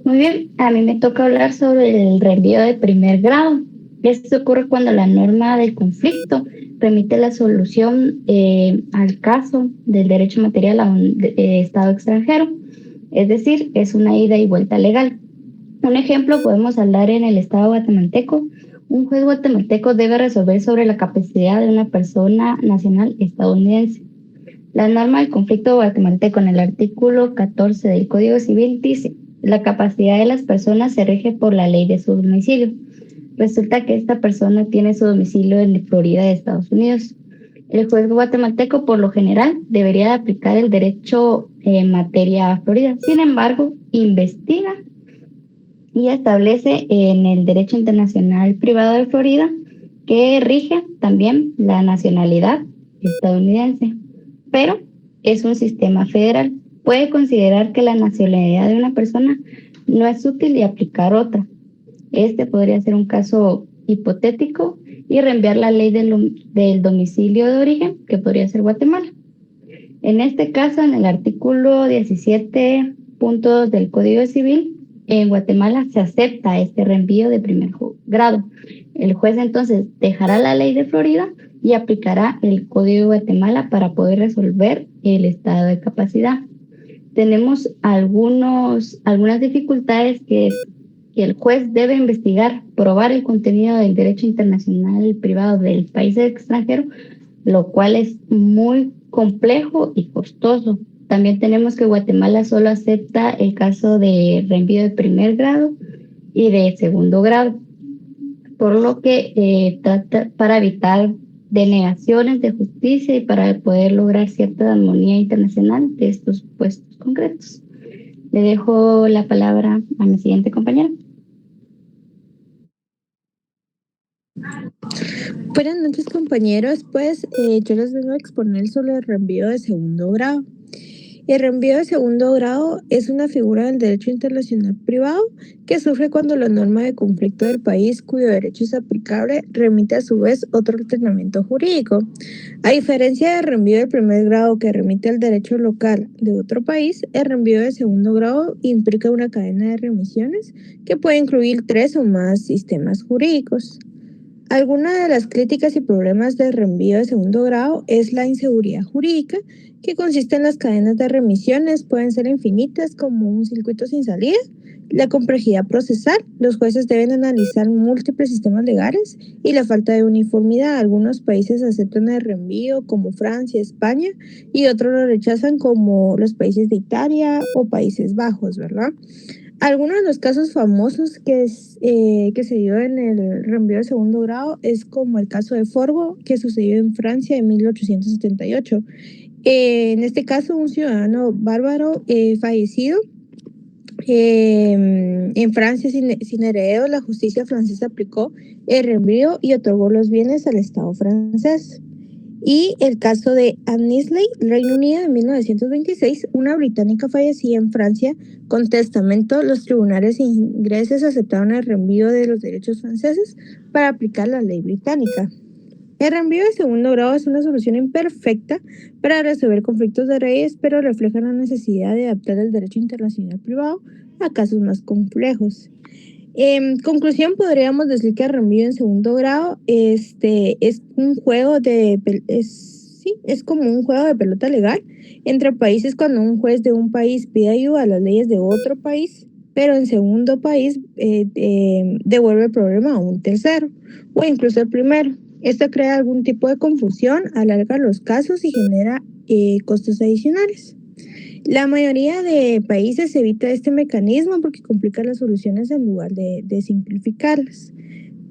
S11: Muy bien, a mí me toca hablar sobre el reenvío de primer grado. Esto ocurre cuando la norma del conflicto remite la solución al caso del derecho material a un Estado extranjero, es decir, es una ida y vuelta legal. Un ejemplo podemos hablar en el Estado guatemalteco. Un juez guatemalteco debe resolver sobre la capacidad de una persona nacional estadounidense. La norma del conflicto guatemalteco en el artículo 14 del Código Civil dice: la capacidad de las personas se rige por la ley de su domicilio. Resulta que esta persona tiene su domicilio en Florida de Estados Unidos. El juez guatemalteco, por lo general, debería aplicar el derecho en materia a Florida. Sin embargo, investiga y establece en el derecho internacional privado de Florida que rige también la nacionalidad estadounidense, pero es un sistema federal. Puede considerar que la nacionalidad de una persona no es útil y aplicar otra. Este podría ser un caso hipotético y reenviar la ley del domicilio de origen, que podría ser Guatemala. En este caso, en el artículo 17.2 del Código Civil, en Guatemala se acepta este reenvío de primer grado. El juez entonces dejará la ley de Florida y aplicará el Código de Guatemala para poder resolver el estado de capacidad. Tenemos algunas dificultades que el juez debe investigar, probar el contenido del derecho internacional privado del país extranjero, lo cual es muy complejo y costoso. También tenemos que Guatemala solo acepta el caso de reenvío de primer grado y de segundo grado, por lo que trata para evitar denegaciones de justicia y para poder lograr cierta armonía internacional de estos puestos concretos. Le dejo la palabra a mi siguiente compañera.
S15: Buenas noches, compañeros. Pues yo les vengo a exponer sobre el reenvío de segundo grado. El reenvío de segundo grado es una figura del derecho internacional privado que surge cuando la norma de conflicto del país cuyo derecho es aplicable remite a su vez otro ordenamiento jurídico. A diferencia del reenvío de primer grado que remite al derecho local de otro país, el reenvío de segundo grado implica una cadena de remisiones que puede incluir 3 o más sistemas jurídicos. Alguna de las críticas y problemas del reenvío de segundo grado es la inseguridad jurídica, que consiste en las cadenas de remisiones, pueden ser infinitas como un circuito sin salida, la complejidad procesal, los jueces deben analizar múltiples sistemas legales y la falta de uniformidad. Algunos países aceptan el reenvío como Francia, España, y otros lo rechazan como los países de Italia o Países Bajos, ¿verdad? Algunos de los casos famosos que se dio en el reenvío de segundo grado es como el caso de Forgo, que sucedió en Francia en 1878. En este caso, un ciudadano bárbaro fallecido en Francia sin heredero, la justicia francesa aplicó el reenvío y otorgó los bienes al Estado francés. Y el caso de Anne Nisley, Reino Unido, en 1926, una británica fallecía en Francia con testamento. Los tribunales ingleses aceptaron el reenvío de los derechos franceses para aplicar la ley británica. El reenvío de segundo grado es una solución imperfecta para resolver conflictos de leyes, pero refleja la necesidad de adaptar el derecho internacional privado a casos más complejos. En conclusión, podríamos decir que el reenvío en segundo grado es un juego es como un juego de pelota legal entre países cuando un juez de un país pide ayuda a las leyes de otro país, pero en segundo país devuelve el problema a un tercero o incluso el primero. Esto crea algún tipo de confusión, alarga los casos y genera costos adicionales. La mayoría de países evita este mecanismo porque complica las soluciones en lugar de simplificarlas.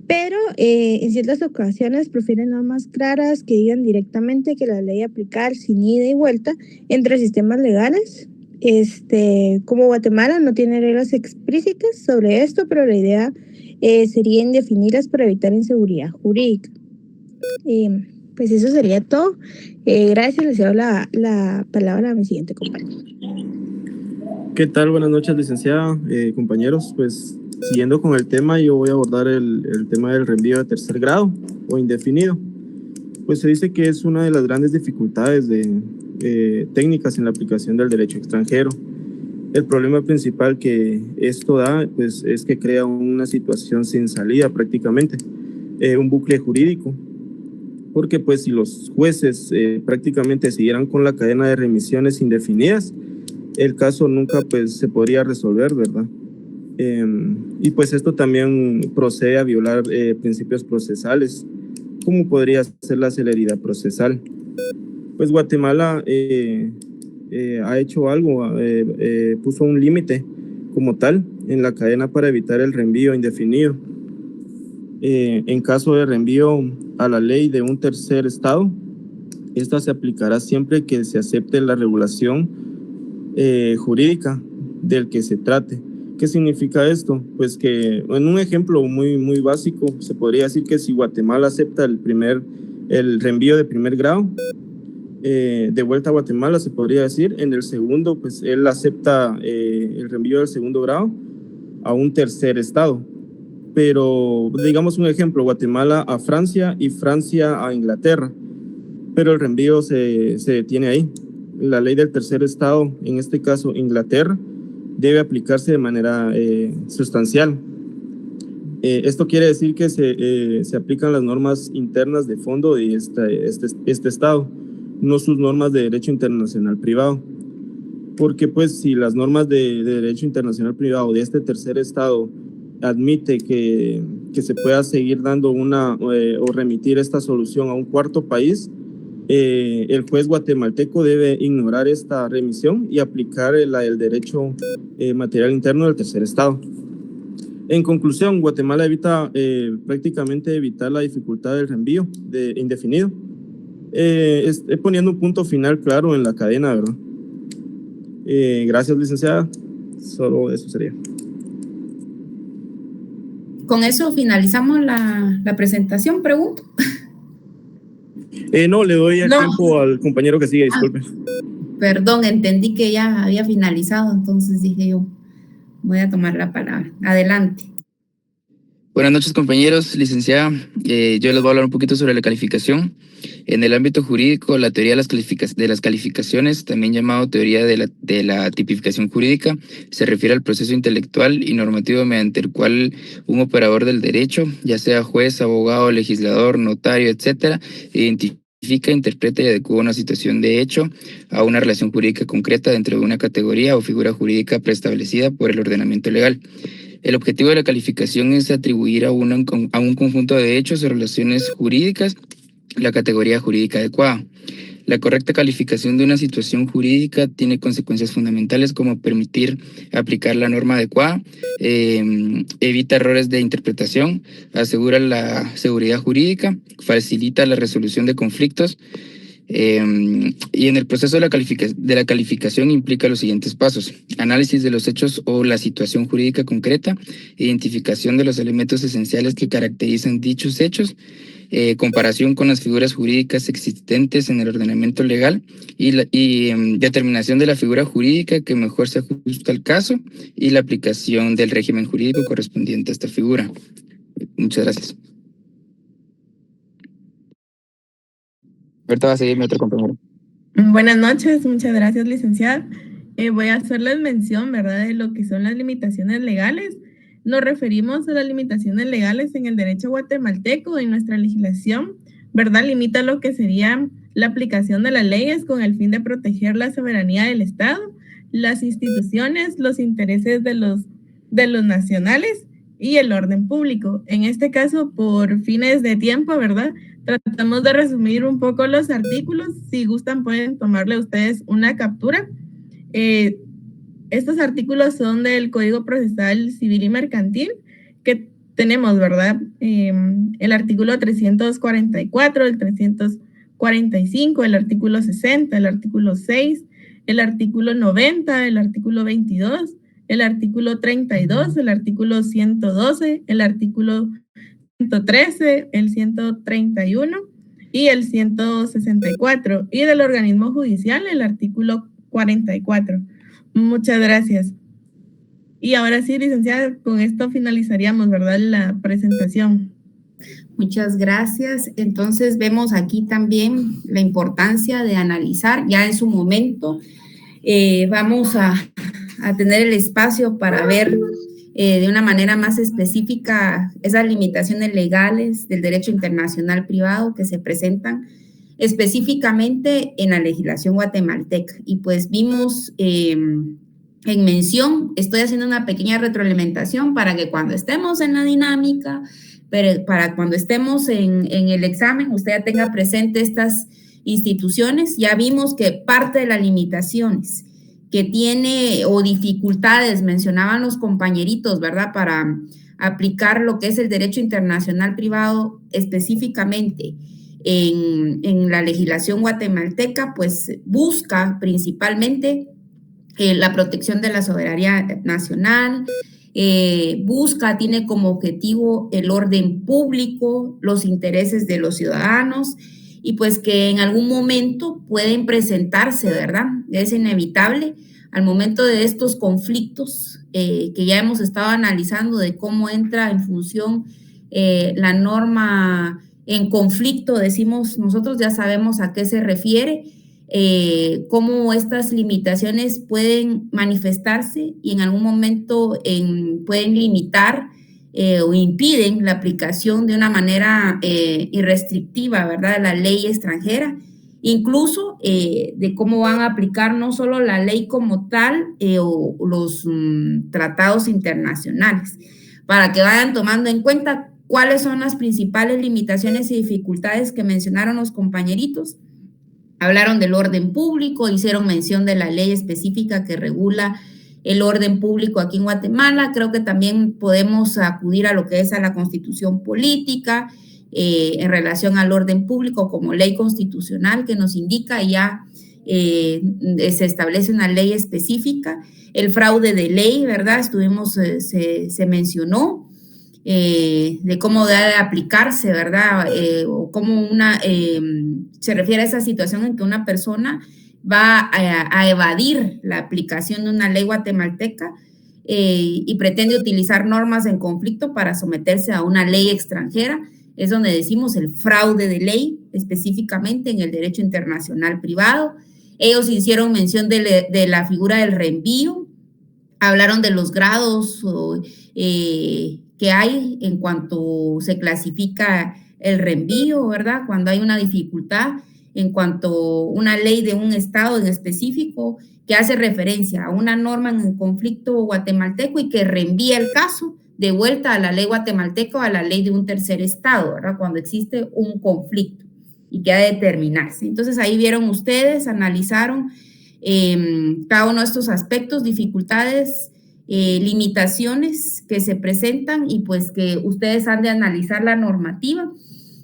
S15: Pero en ciertas ocasiones prefieren normas claras que digan directamente que la ley aplicar sin ida y vuelta entre sistemas legales. Como Guatemala no tiene reglas explícitas sobre esto, pero la idea sería indefinirlas para evitar inseguridad jurídica. Pues eso sería todo. Gracias, les doy la palabra a mi siguiente compañero.
S16: ¿Qué tal? Buenas noches, licenciada, compañeros. Pues siguiendo con el tema, yo voy a abordar el tema del reenvío de tercer grado o indefinido. Pues se dice que es una de las grandes dificultades técnicas en la aplicación del derecho extranjero. El problema principal que esto da, pues, es que crea una situación sin salida prácticamente, un bucle jurídico. Porque pues si los jueces prácticamente siguieran con la cadena de remisiones indefinidas, el caso nunca pues se podría resolver, ¿verdad? Y pues esto también procede a violar principios procesales, como podría ser la celeridad procesal. Pues Guatemala ha hecho algo, puso un límite como tal en la cadena para evitar el reenvío indefinido. En caso de reenvío a la ley de un tercer estado, esta se aplicará siempre que se acepte la regulación jurídica del que se trate. ¿Qué significa esto? Pues que en un ejemplo muy básico se podría decir que si Guatemala acepta el reenvío de primer grado de vuelta a Guatemala, se podría decir, en el segundo pues él acepta el reenvío del segundo grado a un tercer estado. Pero digamos un ejemplo, Guatemala a Francia y Francia a Inglaterra, pero el reenvío se detiene ahí. La ley del tercer estado, en este caso Inglaterra, debe aplicarse de manera sustancial. Esto quiere decir que se aplican las normas internas de fondo de este estado, no sus normas de derecho internacional privado. Porque pues si las normas de derecho internacional privado de este tercer estado admite que se pueda seguir dando o remitir esta solución a un cuarto país, el juez guatemalteco debe ignorar esta remisión y aplicar el derecho material interno del tercer estado. En conclusión, Guatemala prácticamente evitar la dificultad del reenvío indefinido, poniendo un punto final claro en la cadena, ¿verdad? Gracias, licenciada. Solo eso sería.
S1: Con eso finalizamos la presentación, pregunto.
S16: No, le doy el tiempo al compañero que sigue, disculpe.
S1: Perdón, entendí que ya había finalizado, entonces dije yo, voy a tomar la palabra. Adelante.
S17: Buenas noches, compañeros. Licenciada, yo les voy a hablar un poquito sobre la calificación. En el ámbito jurídico, la teoría de las calificaciones, también llamado teoría de la tipificación jurídica, se refiere al proceso intelectual y normativo mediante el cual un operador del derecho, ya sea juez, abogado, legislador, notario, etcétera, identifica, interpreta y adecua una situación de hecho a una relación jurídica concreta dentro de una categoría o figura jurídica preestablecida por el ordenamiento legal. El objetivo de la calificación es atribuir a un conjunto de hechos o relaciones jurídicas la categoría jurídica adecuada. La correcta calificación de una situación jurídica tiene consecuencias fundamentales como permitir aplicar la norma adecuada, evita errores de interpretación, asegura la seguridad jurídica, facilita la resolución de conflictos, y en el proceso de la calificación implica los siguientes pasos: análisis de los hechos o la situación jurídica concreta, identificación de los elementos esenciales que caracterizan dichos hechos, comparación con las figuras jurídicas existentes en el ordenamiento legal y determinación de la figura jurídica que mejor se ajusta al caso y la aplicación del régimen jurídico correspondiente a esta figura. Muchas gracias. Ahorita va a seguir mi otro compañero.
S18: Buenas noches, muchas gracias, licenciada. Voy a hacerles mención, ¿verdad?, de lo que son las limitaciones legales. Nos referimos a las limitaciones legales en el derecho guatemalteco, en nuestra legislación, ¿verdad? Limita lo que sería la aplicación de las leyes con el fin de proteger la soberanía del Estado, las instituciones, los intereses de los nacionales y el orden público. En este caso, por fines de tiempo, ¿verdad?, tratamos de resumir un poco los artículos. Si gustan, pueden tomarle ustedes una captura. Estos artículos son del Código Procesal Civil y Mercantil, que tenemos, ¿verdad? El artículo 344, el 345, el artículo 60, el artículo 6, el artículo 90, el artículo 22, el artículo 32, el artículo 112, el artículo 113, el 131 y el 164, y del organismo judicial el artículo 44. Muchas gracias. Y ahora sí, licenciada, con esto finalizaríamos, ¿verdad?, la presentación.
S1: Muchas gracias. Entonces vemos aquí también la importancia de analizar ya en su momento. Vamos a tener el espacio para ver de una manera más específica esas limitaciones legales del derecho internacional privado que se presentan específicamente en la legislación guatemalteca. Y pues vimos en mención, estoy haciendo una pequeña retroalimentación para que cuando estemos en la dinámica, pero para cuando estemos en el examen, usted ya tenga presente estas instituciones. Ya vimos que parte de las limitaciones que tiene o dificultades, mencionaban los compañeritos, ¿verdad?, para aplicar lo que es el derecho internacional privado específicamente en la legislación guatemalteca, pues busca principalmente la protección de la soberanía nacional, tiene como objetivo el orden público, los intereses de los ciudadanos, y pues que en algún momento pueden presentarse, ¿verdad? Es inevitable al momento de estos conflictos que ya hemos estado analizando, de cómo entra en función la norma en conflicto, decimos nosotros, ya sabemos a qué se refiere, cómo estas limitaciones pueden manifestarse y en algún momento pueden limitar o impiden la aplicación de una manera irrestrictiva, ¿verdad?, de la ley extranjera, incluso de cómo van a aplicar no solo la ley como tal o los tratados internacionales, para que vayan tomando en cuenta cuáles son las principales limitaciones y dificultades que mencionaron los compañeritos. Hablaron del orden público, hicieron mención de la ley específica que regula el orden público aquí en Guatemala. Creo que también podemos acudir a lo que es a la Constitución política en relación al orden público como ley constitucional que nos indica ya se establece una ley específica. El fraude de ley, ¿verdad? Se mencionó de cómo debe aplicarse, ¿verdad? O cómo se refiere a esa situación en que una persona va a evadir la aplicación de una ley guatemalteca y pretende utilizar normas en conflicto para someterse a una ley extranjera. Es donde decimos el fraude de ley, específicamente en el derecho internacional privado. Ellos hicieron mención de la figura del reenvío, hablaron de los grados que hay en cuanto se clasifica el reenvío, ¿verdad? Cuando hay una dificultad en cuanto a una ley de un estado en específico que hace referencia a una norma en conflicto guatemalteco y que reenvía el caso de vuelta a la ley guatemalteca o a la ley de un tercer estado, ¿verdad? Cuando existe un conflicto y que ha de determinarse. Entonces ahí vieron ustedes, analizaron cada uno de estos aspectos, dificultades, limitaciones que se presentan y pues que ustedes han de analizar la normativa.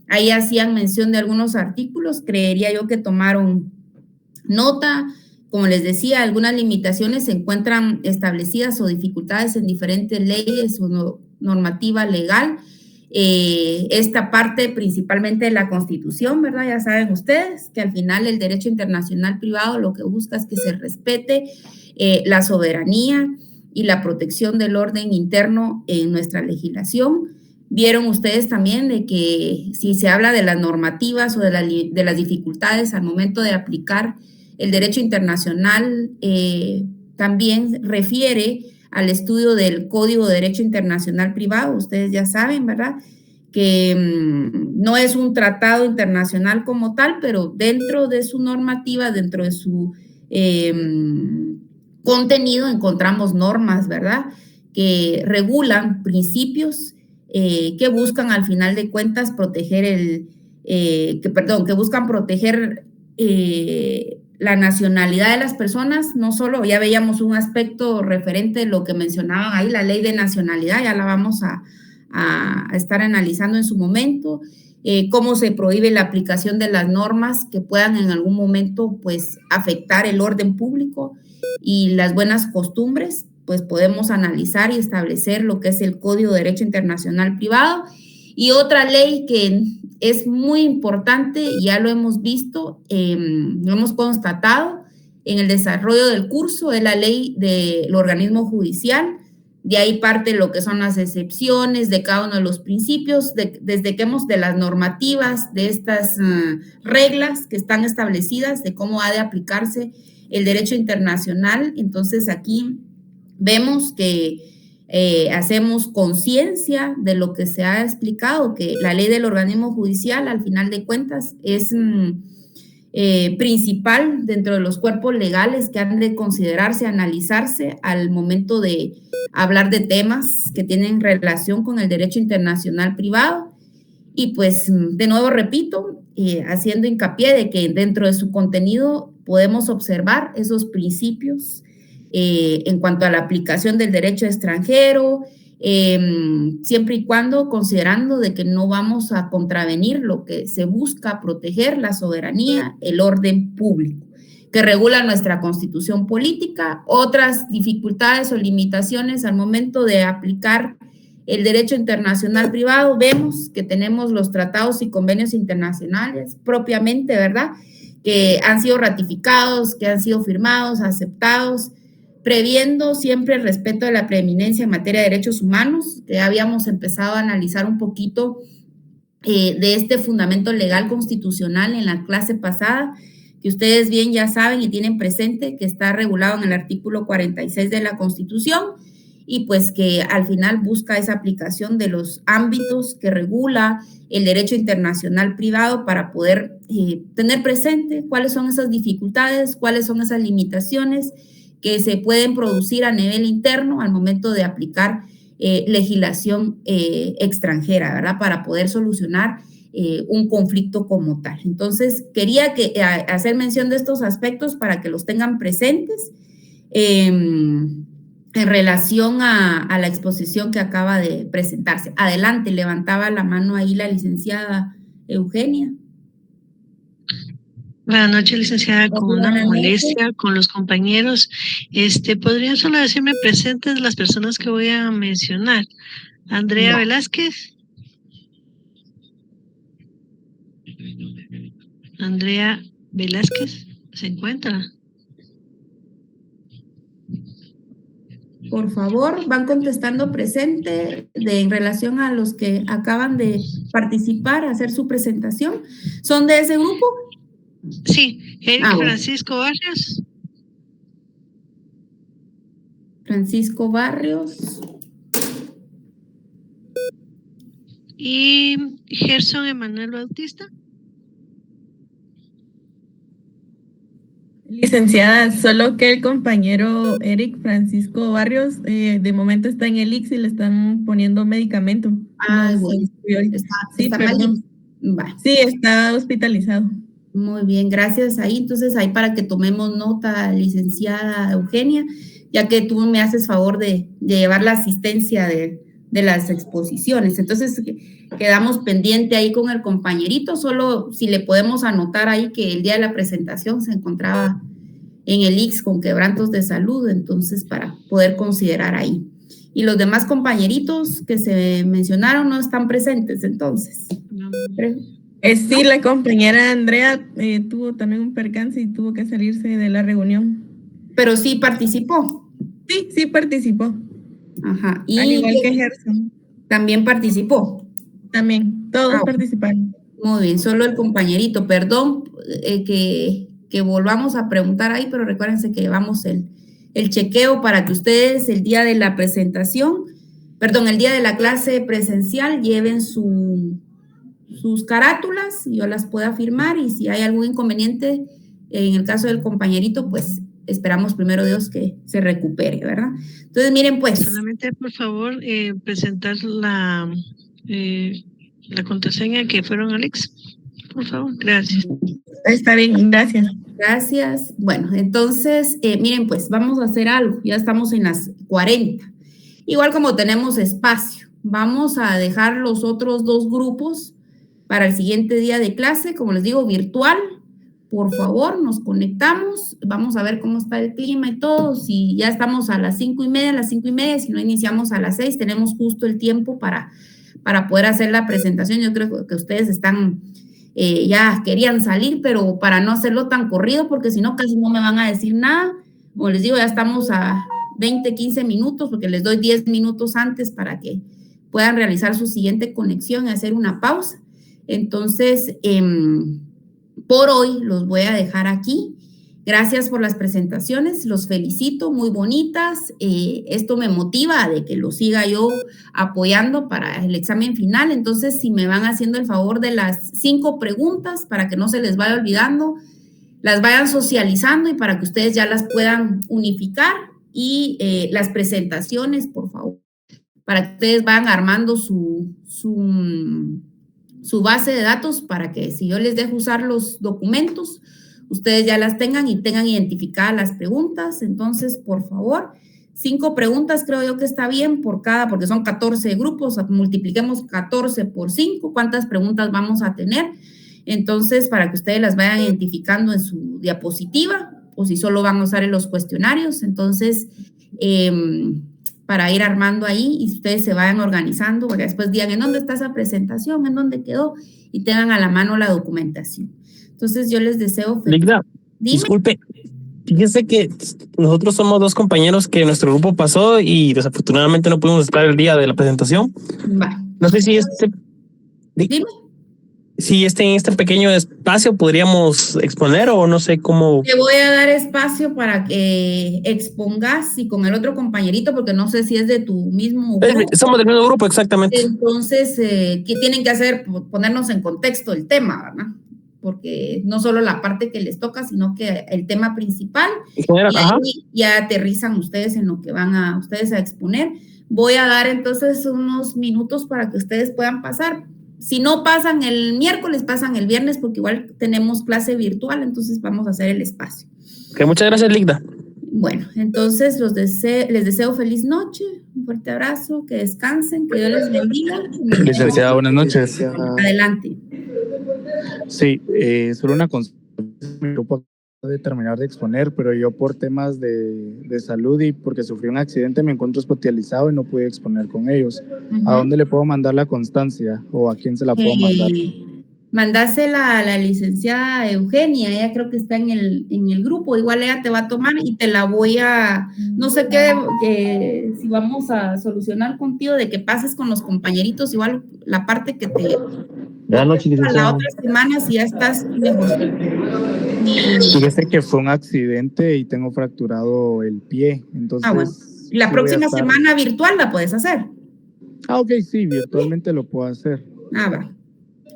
S1: Ahí hacían mención de algunos artículos, creería yo que tomaron nota. Como les decía, algunas limitaciones se encuentran establecidas o dificultades en diferentes leyes o normativa legal. Esta parte principalmente de la Constitución, ¿verdad? Ya saben ustedes que al final el derecho internacional privado lo que busca es que se respete la soberanía y la protección del orden interno en nuestra legislación. Vieron ustedes también de que si se habla de las normativas o de las dificultades al momento de aplicar el derecho internacional, también refiere al estudio del Código de Derecho Internacional Privado. Ustedes ya saben, ¿verdad?, que no es un tratado internacional como tal, pero dentro de su normativa, dentro de su contenido, encontramos normas, ¿verdad?, que regulan principios que buscan al final de cuentas proteger que buscan proteger la nacionalidad de las personas. No solo, ya veíamos un aspecto referente de lo que mencionaban ahí, la ley de nacionalidad, ya la vamos a estar analizando en su momento, cómo se prohíbe la aplicación de las normas que puedan en algún momento pues afectar el orden público y las buenas costumbres. Pues podemos analizar y establecer lo que es el Código de Derecho Internacional Privado. Y otra ley que es muy importante, ya lo hemos visto, lo hemos constatado en el desarrollo del curso, es la ley del organismo judicial. De ahí parte lo que son las excepciones de cada uno de los principios, desde que hemos de las normativas, de estas reglas que están establecidas, de cómo ha de aplicarse el derecho internacional. Entonces aquí vemos que hacemos conciencia de lo que se ha explicado, que la ley del organismo judicial, al final de cuentas, es principal dentro de los cuerpos legales que han de considerarse, analizarse al momento de hablar de temas que tienen relación con el derecho internacional privado. Y pues, de nuevo repito, haciendo hincapié de que dentro de su contenido podemos observar esos principios en cuanto a la aplicación del derecho extranjero, siempre y cuando considerando de que no vamos a contravenir lo que se busca proteger, la soberanía, el orden público, que regula nuestra constitución política. Otras dificultades o limitaciones al momento de aplicar el derecho internacional privado, vemos que tenemos los tratados y convenios internacionales propiamente, ¿verdad?, que han sido ratificados, que han sido firmados, aceptados, previendo siempre el respeto de la preeminencia en materia de derechos humanos, que habíamos empezado a analizar un poquito de este fundamento legal constitucional en la clase pasada, que ustedes bien ya saben y tienen presente que está regulado en el artículo 46 de la Constitución, y pues que al final busca esa aplicación de los ámbitos que regula el derecho internacional privado para poder tener presente cuáles son esas dificultades, cuáles son esas limitaciones que se pueden producir a nivel interno al momento de aplicar legislación extranjera, ¿verdad?, para poder solucionar un conflicto como tal. Entonces, quería hacer mención de estos aspectos para que los tengan presentes en relación a la exposición que acaba de presentarse. Adelante, levantaba la mano ahí la licenciada Eugenia.
S19: Buenas noches, licenciada, con una molestia con los compañeros. ¿Podría solo decirme presentes las personas que voy a mencionar? Andrea Velázquez. Andrea Velázquez, ¿se encuentra?
S1: Por favor, van contestando presente en relación a los que acaban de participar, hacer su presentación. ¿Son de ese grupo?
S19: Sí, Eric
S1: bueno.
S19: Francisco Barrios.
S1: Francisco Barrios.
S19: Y Gerson Emanuel Bautista.
S18: Licenciada, solo que el compañero Eric Francisco Barrios de momento está en el ICS y le están poniendo medicamento.
S1: Ah, bueno.
S18: Sí, perdón. Sí, está hospitalizado.
S1: Muy bien, gracias ahí. Entonces, ahí para que tomemos nota, licenciada Eugenia, ya que tú me haces favor de llevar la asistencia de las exposiciones. Entonces, quedamos pendiente ahí con el compañerito, solo si le podemos anotar ahí que el día de la presentación se encontraba en el ICS con quebrantos de salud, entonces para poder considerar ahí. Y los demás compañeritos que se mencionaron no están presentes, entonces.
S18: Sí, la compañera Andrea tuvo también un percance y tuvo que salirse de la reunión.
S1: Pero sí participó.
S18: Sí participó.
S1: Ajá.
S18: Y al igual que Gerson.
S1: ¿También participó?
S18: También, todos participaron.
S1: Muy bien, solo el compañerito. Perdón que volvamos a preguntar ahí, pero recuérdense que llevamos el chequeo para que ustedes el día de la presentación, el día de la clase presencial lleven sus carátulas y yo las pueda firmar, y si hay algún inconveniente en el caso del compañerito, pues esperamos primero Dios que se recupere, ¿verdad? Entonces, miren pues.
S19: Solamente, por favor, presentar la contraseña que fueron Alex, por favor, gracias.
S18: Está bien, gracias.
S1: Gracias. Bueno, entonces, miren pues, vamos a hacer algo, ya estamos en las 40. Igual como tenemos espacio, vamos a dejar los otros 2 grupos para el siguiente día de clase, como les digo, virtual. Por favor, nos conectamos, vamos a ver cómo está el clima y todo, si ya estamos a las 5:30, si no iniciamos a las 6, tenemos justo el tiempo para poder hacer la presentación. Yo creo que ustedes están, ya querían salir, pero para no hacerlo tan corrido, porque si no casi no me van a decir nada. Como les digo, ya estamos a 20, 15 minutos, porque les doy 10 minutos antes para que puedan realizar su siguiente conexión y hacer una pausa. Entonces, por hoy los voy a dejar aquí. Gracias por las presentaciones, los felicito, muy bonitas. Esto me motiva de que lo siga yo apoyando para el examen final. Entonces, si me van haciendo el favor de las 5 preguntas para que no se les vaya olvidando, las vayan socializando y para que ustedes ya las puedan unificar. Y las presentaciones, por favor, para que ustedes vayan armando su base de datos para que si yo les dejo usar los documentos, ustedes ya las tengan y tengan identificadas las preguntas. Entonces, por favor, 5 preguntas creo yo que está bien por cada, porque son 14 grupos, multipliquemos 14 por 5, ¿cuántas preguntas vamos a tener? Entonces, para que ustedes las vayan identificando en su diapositiva, o si solo van a usar en los cuestionarios. Entonces, para ir armando ahí y ustedes se vayan organizando, porque después digan en dónde está esa presentación, en dónde quedó, y tengan a la mano la documentación. Entonces, yo les deseo feliz.
S20: Ligda, disculpe, fíjese que nosotros somos 2 compañeros que nuestro grupo pasó y desafortunadamente no pudimos estar el día de la presentación.
S1: Va.
S20: No sé si
S1: Dime.
S20: Si en este pequeño espacio podríamos exponer o no sé cómo.
S1: Te voy a dar espacio para que expongas y con el otro compañerito, porque no sé si es de tu mismo grupo.
S20: Somos del mismo grupo, exactamente.
S1: Entonces, ¿qué tienen que hacer? Ponernos en contexto el tema, ¿verdad? Porque no solo la parte que les toca, sino que el tema principal. Y ahí ya aterrizan ustedes en lo que van a ustedes a exponer. Voy a dar entonces unos minutos para que ustedes puedan pasar. Si no pasan el miércoles, pasan el viernes, porque igual tenemos clase virtual, entonces vamos a hacer el espacio.
S20: Okay, muchas gracias, Ligda.
S1: Bueno, entonces les deseo feliz noche, un fuerte abrazo, que descansen, que Dios les bendiga.
S21: Licenciada, buenas noches.
S1: Adelante.
S21: Sí, solo una consulta. Mi grupo acaba de terminar de exponer, pero yo por temas de salud y porque sufrí un accidente me encuentro hospitalizado y no pude exponer con ellos. ¿A dónde le puedo mandar la constancia o a quién se la puedo mandar?
S1: mandásela a la licenciada Eugenia, ella creo que está en el grupo, igual ella te va a tomar y te la voy a, no sé qué, si vamos a solucionar contigo de que pases con los compañeritos, igual la parte que te...
S21: Buenas noches, licenciada.
S1: La otra semana si ya estás mejor.
S21: Fíjese que fue un accidente y tengo fracturado el pie, entonces...
S1: bueno. La
S21: sí
S1: próxima semana virtual la puedes hacer.
S21: Ok, sí, virtualmente lo puedo hacer.
S1: Va.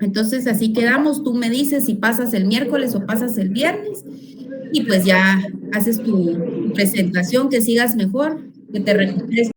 S1: Entonces así quedamos, tú me dices si pasas el miércoles o pasas el viernes y pues ya haces tu presentación, que sigas mejor, que te recuperes